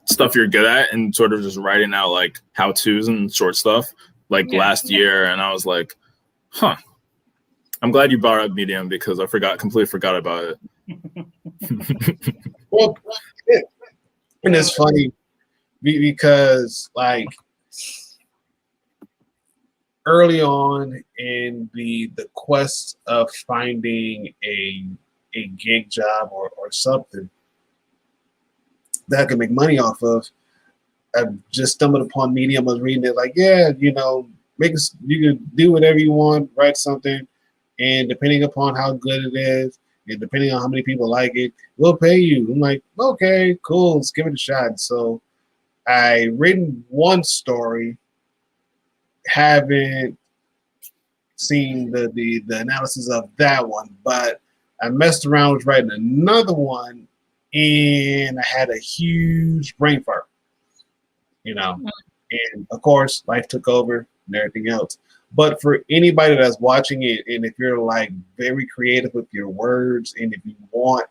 C: stuff you're good at and sort of just writing out like how-tos and short stuff last year. And I was like, huh. I'm glad you brought up Medium because I completely forgot about it.
A: Well, and it's funny because like early on in the quest of finding a gig job or something that I can make money off of, I just stumbled upon Medium. I was reading it like, yeah, you can do whatever you want, write something, and depending upon how good it is, and depending on how many people like it, we'll pay you. I'm like, okay, cool, let's give it a shot. So I written one story, haven't seen the analysis of that one, but I messed around with writing another one, and I had a huge brain fart, and of course life took over and everything else. But for anybody that's watching it, and if you're like very creative with your words, and if you want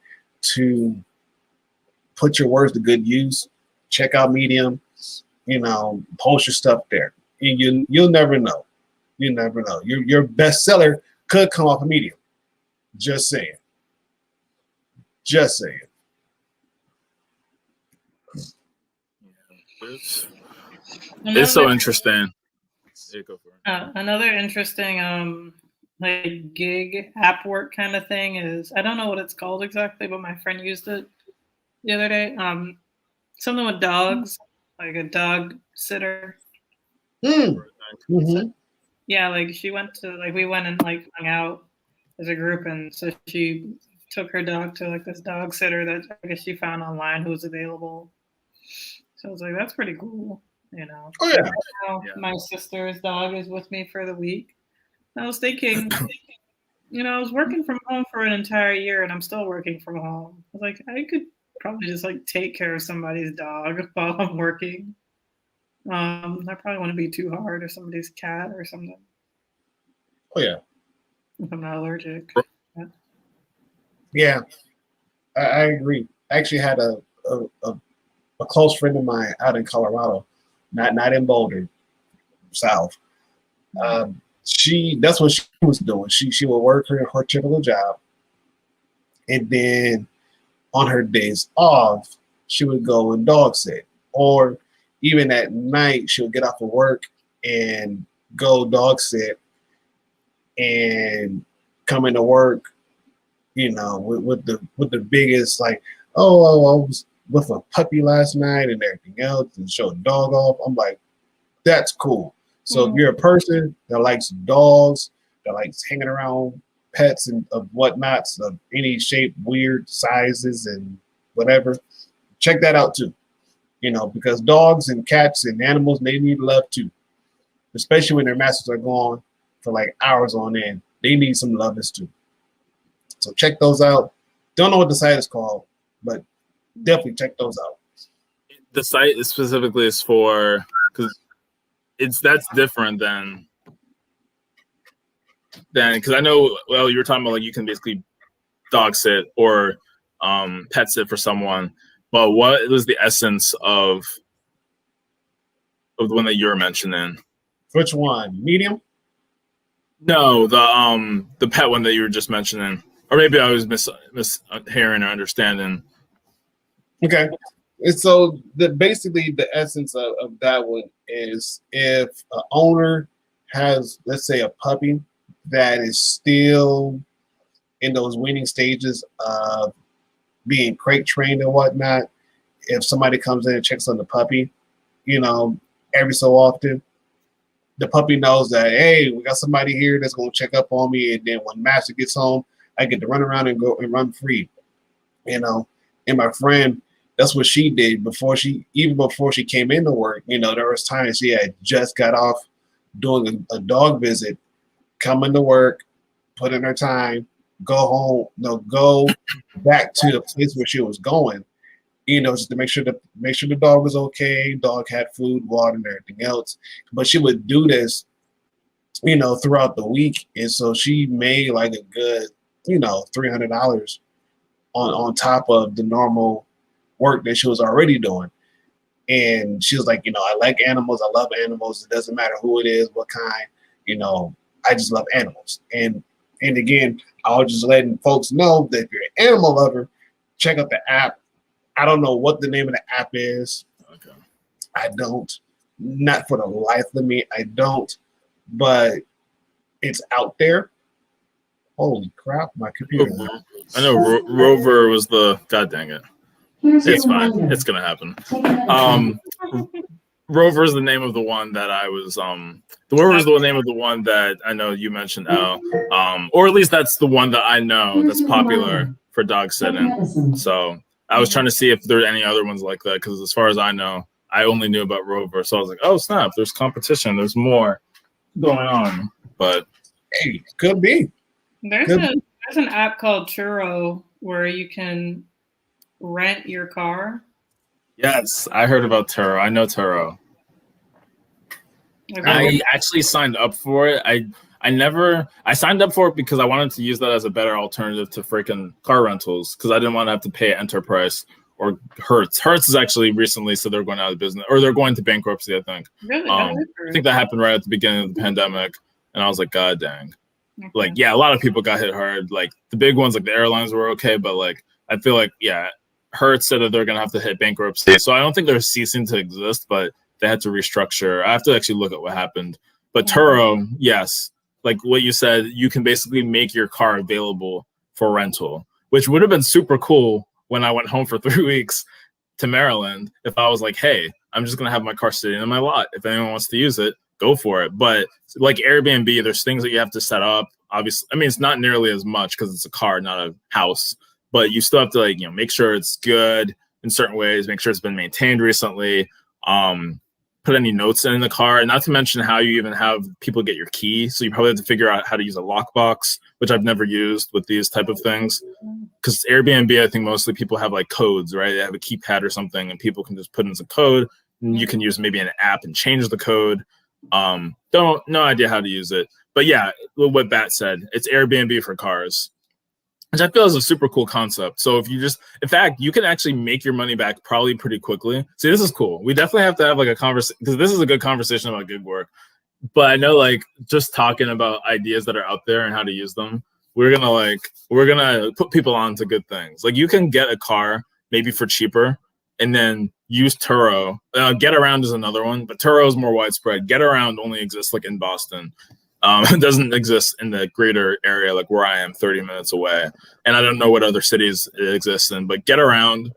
A: to put your words to good use, check out Medium. Post your stuff there, and you'll never know. You never know. Your bestseller could come off a Medium. Just saying. Just saying.
C: It's so interesting. Yeah, go for it.
B: Another interesting like gig app work kind of thing is, I don't know what it's called exactly, but my friend used it the other day. Something with dogs, like a dog sitter.
A: Mm-hmm.
B: Yeah, like we went and like hung out as a group, and so she took her dog to like this dog sitter that I guess she found online who was available. So I was like, that's pretty cool,
A: Oh yeah.
B: Now, my sister's dog is with me for the week. I was thinking, I was working from home for an entire year, and I'm still working from home. I was like, I could probably just like take care of somebody's dog while I'm working. I probably wouldn't be too hard, or somebody's cat or something.
A: Oh yeah.
B: If I'm not allergic.
A: Yeah, I agree. I actually had a close friend of mine out in Colorado, not in Boulder, South. That's what she was doing. She would work her typical job, and then on her days off, she would go and dog sit, or even at night she would get off of work and go dog sit and come into work, with the biggest like, oh, I was with a puppy last night and everything else, and show a dog off. I'm like, that's cool. So if you're a person that likes dogs, that likes hanging around pets and of whatnots of any shape, weird sizes and whatever, check that out too. Because dogs and cats and animals, they need love too, especially when their masters are gone for like hours on end. They need some lovers too. So check those out. Don't know what the site is called, but definitely check those out.
C: The site specifically is for, because that's different than because I know, well, you were talking about like you can basically dog sit or pet sit for someone, but what was the essence of the one that you're mentioning?
A: Which one? Medium?
C: No, the pet one that you were just mentioning, or maybe I was mishearing or understanding.
A: Okay. And so basically the essence of that one is, if an owner has, let's say, a puppy that is still in those weaning stages of being crate trained and whatnot, if somebody comes in and checks on the puppy, every so often, the puppy knows that, hey, we got somebody here that's going to check up on me, and then when master gets home, I get to run around and go and run free, And my friend, that's what she did before she came into work. There was times she had just got off doing a dog visit, come into work, put in her time, go home, go back to the place where she was going, just to make sure the dog was okay, dog had food, water, and everything else. But she would do this, throughout the week, and so she made like a good, $300 on top of the normal work that she was already doing. And she was like, I like animals, I love animals. It doesn't matter who it is, what kind, I just love animals. And again, I was just letting folks know that if you're an animal lover, check out the app. I don't know what the name of the app is.
C: Okay.
A: I don't. Not for the life of me, I don't. But it's out there. Holy crap, my computer.
C: I know Rover was the. God dang it. It's fine. It's gonna happen. Rover is the name of the one that I was. The Rover is the name of the one that I know you mentioned, Al. Or at least that's the one that I know that's popular for dog sitting. So I was trying to see if there are any other ones like that because as far as I know, I only knew about Rover. So I was like, oh snap, there's competition. There's more going on. But
A: hey, could be.
B: There's an app called Turo where you can rent your car.
C: Yes, I heard about Turo. I know Turo. I actually signed up for it. I signed up for it because I wanted to use that as a better alternative to freaking car rentals because I didn't want to have to pay Enterprise or Hertz. Hertz is actually recently said they're going out of business or they're going to bankruptcy, I think.
B: Really?
C: I think that happened right at the beginning of the pandemic. And I was like, God dang. Okay. Like, yeah, a lot of people got hit hard. Like the big ones, like the airlines were okay, but like I feel like, yeah, Hertz said that they're going to have to hit bankruptcy. So I don't think they're ceasing to exist, but they had to restructure. I have to actually look at what happened. But Turo, yes, like what you said, you can basically make your car available for rental, which would have been super cool when I went home for 3 weeks to Maryland. If I was like, hey, I'm just going to have my car sitting in my lot. If anyone wants to use it, go for it. But like Airbnb, there's things that you have to set up. Obviously, I mean, it's not nearly as much because it's a car, not a house. But you still have to like, make sure it's good in certain ways, make sure it's been maintained recently, put any notes in the car, and not to mention how you even have people get your key. So you probably have to figure out how to use a lockbox, which I've never used with these type of things. Because Airbnb, I think mostly people have like codes, right? They have a keypad or something, and people can just put in some code, and you can use maybe an app and change the code. No idea how to use it. But yeah, what Bat said, it's Airbnb for cars. Which I feel is a super cool concept. So if you in fact, you can actually make your money back probably pretty quickly. See, this is cool. We definitely have to have like a conversation because this is a good conversation about gig work. But I know like just talking about ideas that are out there and how to use them, we're gonna put people on to good things. Like you can get a car maybe for cheaper and then use Turo. Get Around is another one, but Turo is more widespread. Get Around only exists like in Boston. It doesn't exist in the greater area, like where I am, 30 minutes away. And I don't know what other cities it exists in, but Get Around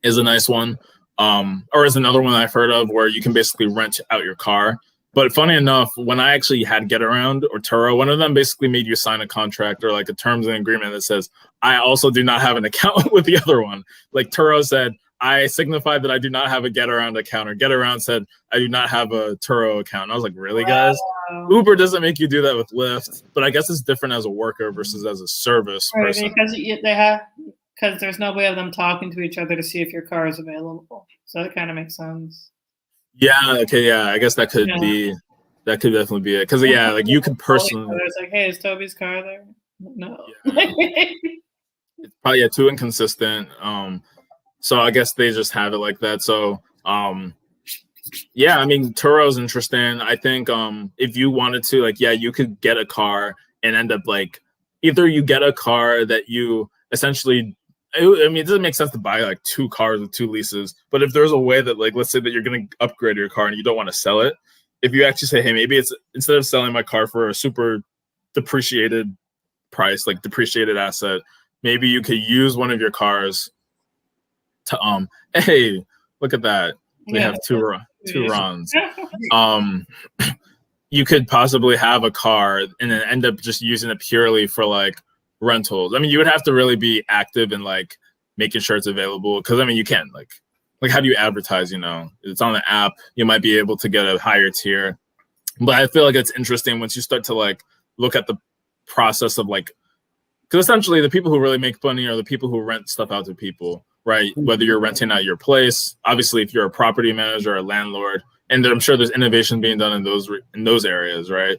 C: is a nice one. Or is another one I've heard of where you can basically rent out your car. But funny enough, when I actually had Get Around or Turo, one of them basically made you sign a contract or like a terms and agreement that says, I also do not have an account with the other one. Like Turo said, I signified that I do not have a Get Around account, or Get Around said I do not have a Turo account. And I was like, really, guys? Wow. Uber doesn't make you do that with Lyft, but I guess it's different as a worker versus as a service person.
B: Because there's no way of them talking to each other to see if your car is available. So it kind of makes sense.
C: Yeah. Okay. Yeah. I guess that could be. That could definitely be it. Because like you could personally.
B: It's like, hey, is Toby's car there? No.
C: Yeah. It's probably too inconsistent. So I guess they just have it like that. So, yeah, I mean, Turo is interesting. I think if you wanted to, like, yeah, you could get a car and end up like either you get a car that you essentially, I mean, it doesn't make sense to buy like 2 cars with 2 leases. But if there's a way that, like, let's say that you're going to upgrade your car and you don't want to sell it, if you actually say, hey, maybe it's instead of selling my car for a super depreciated price, like depreciated asset, maybe you could use one of your cars to hey, look at that. We have two Rons. You could possibly have a car and then end up just using it purely for like rentals. I mean, you would have to really be active in like making sure it's available because I mean, you can like how do you advertise? It's on the app. You might be able to get a higher tier, but I feel like it's interesting once you start to like look at the process of like because essentially the people who really make money are the people who rent stuff out to people. Right, whether you're renting out your place, obviously, if you're a property manager or a landlord, and I'm sure there's innovation being done in those areas, right?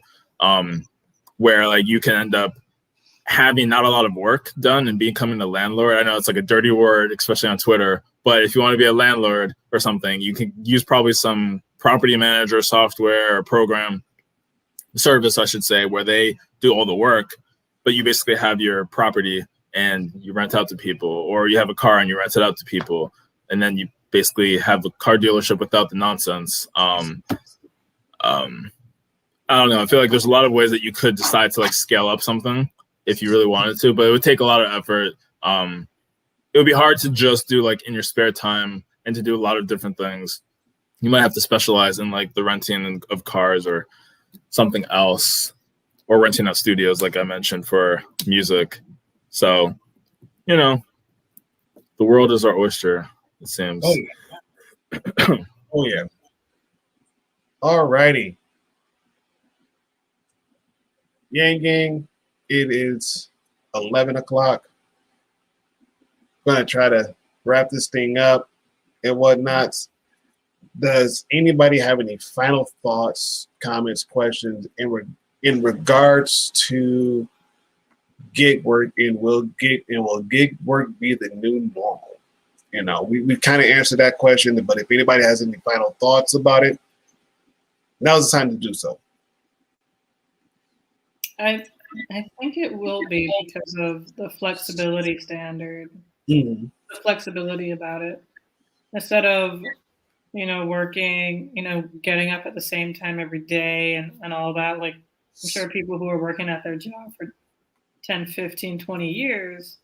C: Where like you can end up having not a lot of work done and becoming a landlord. I know it's like a dirty word, especially on Twitter, but if you want to be a landlord or something, you can use probably some property manager software or program service, I should say, where they do all the work, but you basically have your property and you rent out to people, or you have a car and you rent it out to people, and then you basically have a car dealership without the nonsense. I don't know. I feel like there's a lot of ways that you could decide to like scale up something if you really wanted to, but it would take a lot of effort. It would be hard to just do like in your spare time and to do a lot of different things. You might have to specialize in like the renting of cars or something else, or renting out studios, like I mentioned, for music. So, you know, the world is our oyster, it seems.
A: Oh, yeah. Oh, yeah. All righty. Yang Gang, it is 11 o'clock. I'm going to try to wrap this thing up and whatnot. Does anybody have any final thoughts, comments, questions in regards to gig work, and will gig work be the new normal? You know, we kind of answered that question, but if anybody has any final thoughts about it, now's the time to do so.
B: I think it will be because of the flexibility standard,
A: Mm-hmm.
B: the flexibility about it. Instead of, working, getting up at the same time every day and all that, like I'm sure people who are working at their job for 10, 15, 20 years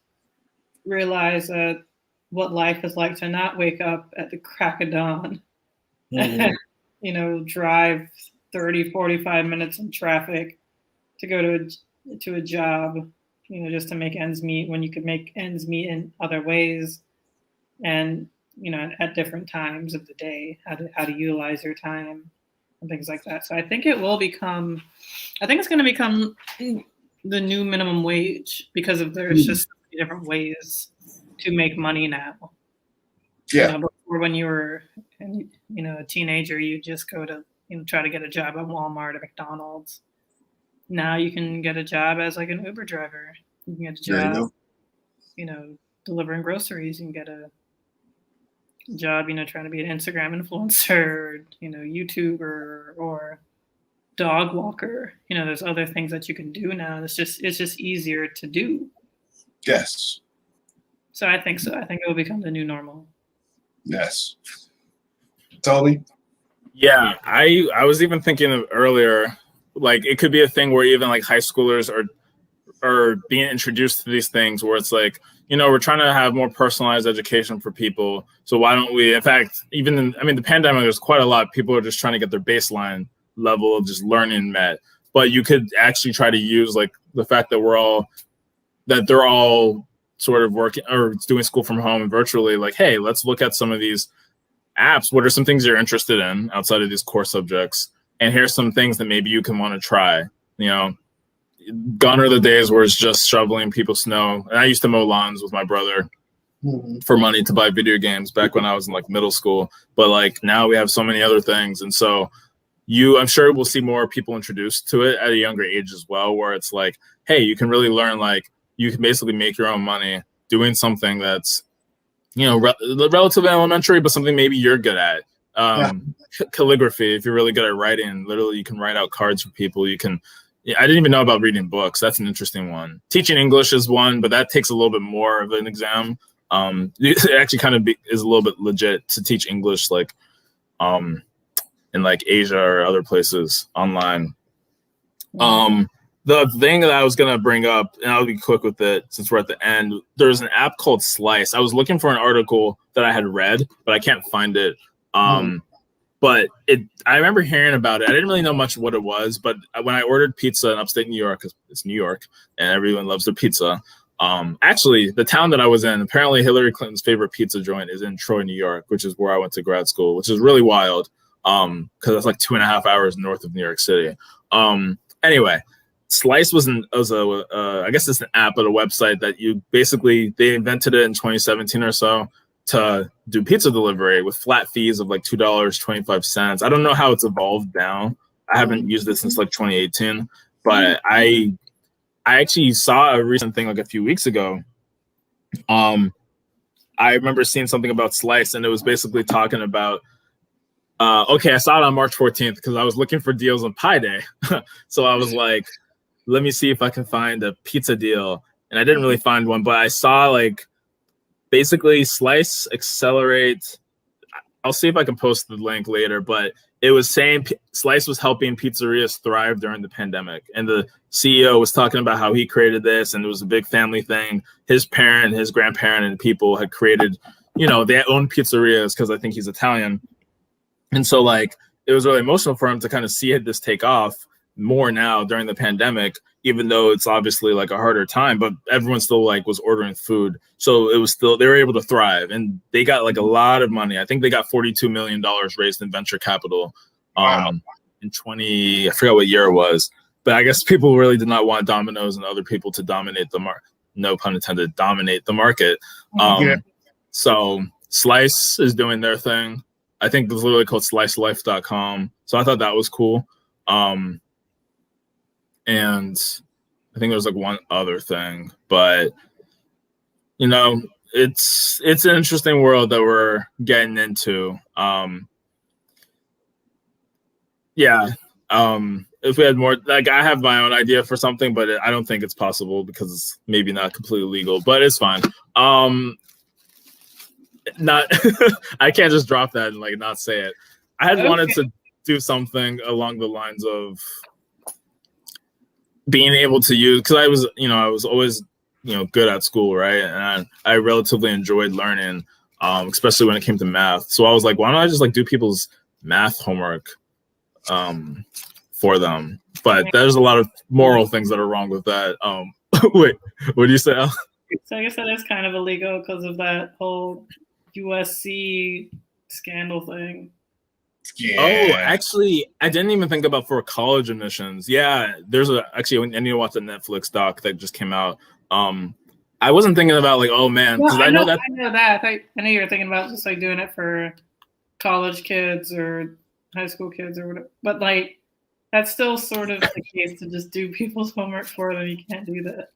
B: realize that what life is like to not wake up at the crack of dawn,
A: Mm-hmm.
B: Drive 30, 45 minutes in traffic to go to a job, just to make ends meet when you could make ends meet in other ways, and at different times of the day, how to utilize your time and things like that. So I think it's going to become the new minimum wage because there's just so many different ways to make money now.
A: Yeah.
B: Before, when you were a teenager, you just go to try to get a job at Walmart or McDonald's. Now you can get a job as like an Uber driver. You can get a job, delivering groceries. You can get a job, trying to be an Instagram influencer, YouTuber or dog walker. There's other things that you can do now. It's just easier to do.
A: Yes.
B: So I think so. I think it will become the new normal.
A: Yes. Toby?
C: Yeah, I was even thinking of earlier, like it could be a thing where even like high schoolers are being introduced to these things where it's like, we're trying to have more personalized education for people. So why don't we, in fact, the pandemic, there's quite a lot. People are just trying to get their baseline level of just learning met. But you could actually try to use like the fact that they're all sort of working or doing school from home and virtually, like, hey, let's look at some of these apps. What are some things you're interested in outside of these core subjects? And here's some things that maybe you can want to try. Gone are the days where it's just shoveling people's snow. And I used to mow lawns with my brother for money to buy video games back when I was in like middle school. But like now we have so many other things. And so I'm sure we'll see more people introduced to it at a younger age as well, where it's like, hey, you can really learn, like you can basically make your own money doing something that's, relatively elementary, but something maybe you're good at. Calligraphy, if you're really good at writing, literally you can write out cards for people. I didn't even know about reading books. That's an interesting one. Teaching English is one, but that takes a little bit more of an exam. It actually kind of is a little bit legit to teach English, like in like Asia or other places online. The thing that I was going to bring up, and I'll be quick with it since we're at the end, there's an app called Slice. I was looking for an article that I had read, but I can't find it. But I remember hearing about it. I didn't really know much what it was, but when I ordered pizza in upstate New York, because it's New York and everyone loves their pizza. Actually, the town that I was in, apparently Hillary Clinton's favorite pizza joint is in Troy, New York, which is where I went to grad school, which is really wild because it's like 2.5 hours north of New York City. Anyway, Slice I guess it's an app but a website that they invented it in 2017 or so to do pizza delivery with flat fees of like $2.25. I don't know how it's evolved now. I haven't used it since like 2018, but I actually saw a recent thing like a few weeks ago. I remember seeing something about Slice, and it was basically talking about I saw it on March 14th because I was looking for deals on Pi Day. So I was like, let me see if I can find a pizza deal. And I didn't really find one, but I saw like basically Slice accelerate I'll see if I can post the link later, but it was saying Slice was helping pizzerias thrive during the pandemic. And the CEO was talking about how he created this, and it was a big family thing. His parent, his grandparent, and people had created, they own pizzerias because I think he's Italian. And so, like, it was really emotional for him to kind of see this take off more now during the pandemic, even though it's obviously like a harder time, but everyone still like was ordering food. So it was still, they were able to thrive, and they got like a lot of money. I think they got $42 million raised in venture capital in I forgot what year it was, but I guess people really did not want Domino's and other people to dominate the market. No pun intended, dominate the market. So Slice is doing their thing. I think it was literally called slicelife.com. So I thought that was cool. And I think there was like one other thing, but it's an interesting world that we're getting into. If we had more, like, I have my own idea for something, but I don't think it's possible because it's maybe not completely legal, but it's fine. Not I can't just drop that and like not say it. I had wanted to do something along the lines of being able to use, because I was always good at school, right? And I relatively enjoyed learning, especially when it came to math. So I was like, why don't I just like do people's math homework for them? But there's a lot of moral things that are wrong with that. Wait, what do you say, Al?
B: So I guess that is kind of illegal because of that whole USC scandal thing.
A: Yeah.
C: Oh, actually, I didn't even think about for college admissions. Yeah, there's actually, I need to watch the Netflix doc that just came out. I wasn't thinking about like, oh man, because I know that.
B: I know that. I know you were thinking about just like doing it for college kids or high school kids or whatever. But like, that's still sort of the case to just do people's homework for them. You can't do that.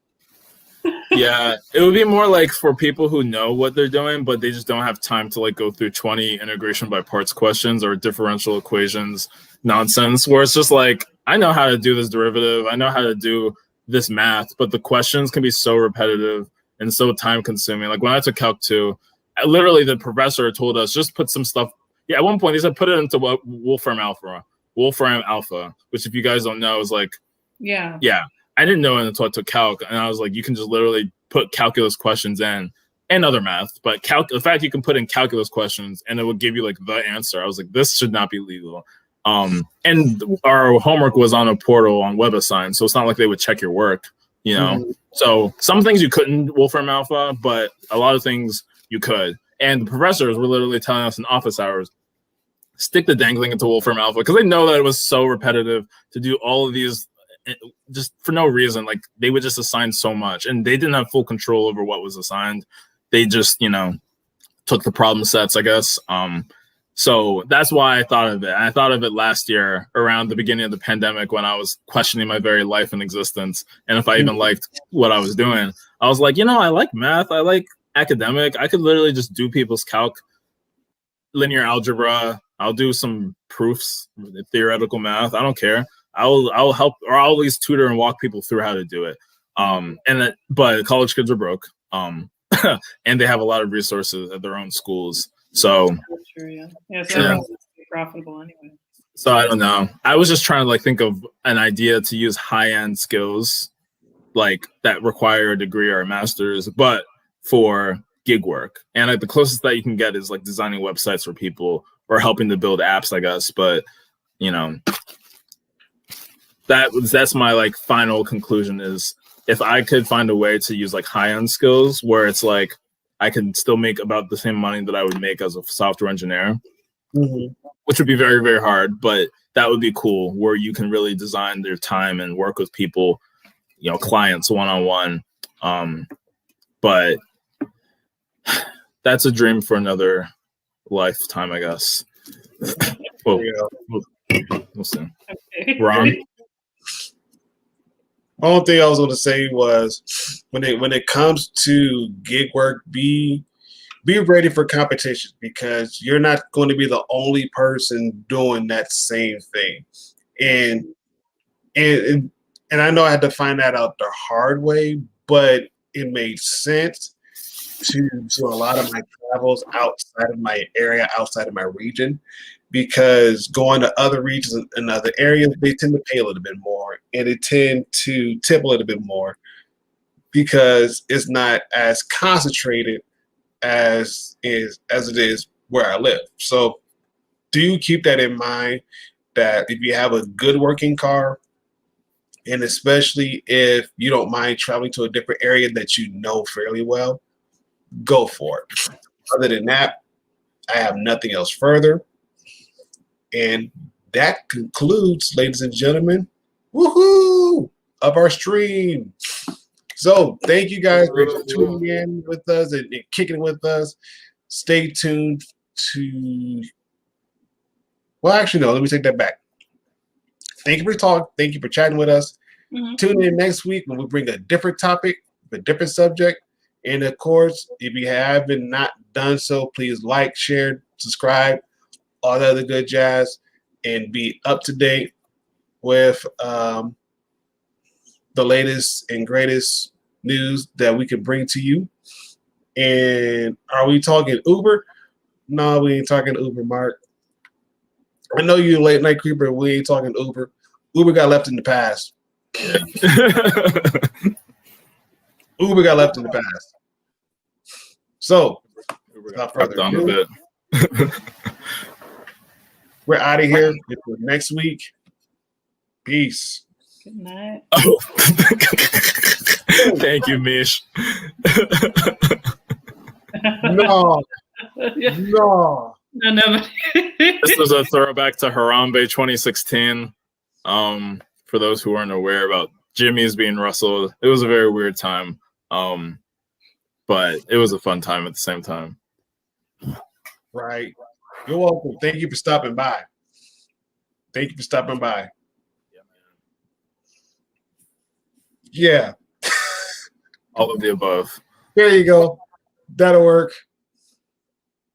C: Yeah, it would be more like for people who know what they're doing, but they just don't have time to like go through 20 integration by parts questions or differential equations nonsense, where it's just like, I know how to do this derivative, I know how to do this math, but the questions can be so repetitive and so time consuming. Like when I took Calc 2, literally the professor told us just put some stuff. Yeah, at one point he said put it into Wolfram Alpha, which if you guys don't know is like, yeah. I didn't know it until I took Calc, and I was like, you can just literally put calculus questions in and other math, but the fact you can put in calculus questions and it will give you like the answer. I was like, this should not be legal. And our homework was on a portal on WebAssign, so it's not like they would check your work, Mm-hmm. So some things you couldn't Wolfram Alpha, but a lot of things you could. And the professors were literally telling us in office hours, stick the dangling into Wolfram Alpha, because they know that it was so repetitive to do all of these just for no reason. Like they would just assign so much, and they didn't have full control over what was assigned. They just took the problem sets, I guess. So that's why I thought of it. I thought of it last year around the beginning of the pandemic when I was questioning my very life and existence, and if I even liked what I was doing. I was like, I like math, I like academic, I could literally just do people's calc, linear algebra, I'll do some proofs, theoretical math, I don't care. I'll help, or I'll at least tutor and walk people through how to do it. But college kids are broke, and they have a lot of resources at their own schools. So
B: so it's profitable anyway.
C: So I don't know. I was just trying to like think of an idea to use high-end skills like that require a degree or a master's, but for gig work. And like the closest that you can get is like designing websites for people or helping to build apps, I guess. But that's my like final conclusion is if I could find a way to use like high-end skills where it's like I can still make about the same money that I would make as a software engineer, which would be very, very hard, but that would be cool where you can really design their time and work with people, clients one-on-one. But that's a dream for another lifetime, I guess. We'll see.
B: Okay.
C: Ron?
A: Only thing I was going to say was when it comes to gig work, be ready for competition, because you're not going to be the only person doing that same thing. And I know I had to find that out the hard way, but it made sense. to do a lot of my travels outside of my area, outside of my region, because going to other regions and other areas, they tend to pay a little bit more and they tend to tip a little bit more because it's not as concentrated as it is where I live. So do keep that in mind, that if you have a good working car, and especially if you don't mind traveling to a different area that you know fairly well, go for it. Other than that, I have nothing else further. And that concludes, ladies and gentlemen, woohoo, of our stream. So thank you guys for tuning in with us and kicking it with us. Stay tuned to, well, actually, no, let me take that back. Thank you for talking. Thank you for chatting with us.
B: Mhm.
A: Tune in next week when we bring a different topic, a different subject. And of course, if you haven't not done so, please like, share, subscribe, all the other good jazz, and be up to date with the latest and greatest news that we can bring to you. And are we talking Uber? No, we ain't talking Uber, Mark. I know you're a late night creeper. We ain't talking Uber. Uber got left in the past. Uber got left in the past. So, without further
C: Down a
A: ado,
C: bit.
A: we're out of here until next week. Peace.
B: Good night.
C: Oh. Thank you, Mish.
A: No,
B: Yeah.
A: no.
B: No, nobody.
C: This was a throwback to Harambe 2016. For those who aren't aware about Jimmy's being Russell, it was a very weird time. But it was a fun time at the same time.
A: Right. You're welcome. Thank you for stopping by. Thank you for stopping by. Yeah.
C: All of the above.
A: There you go. That'll work.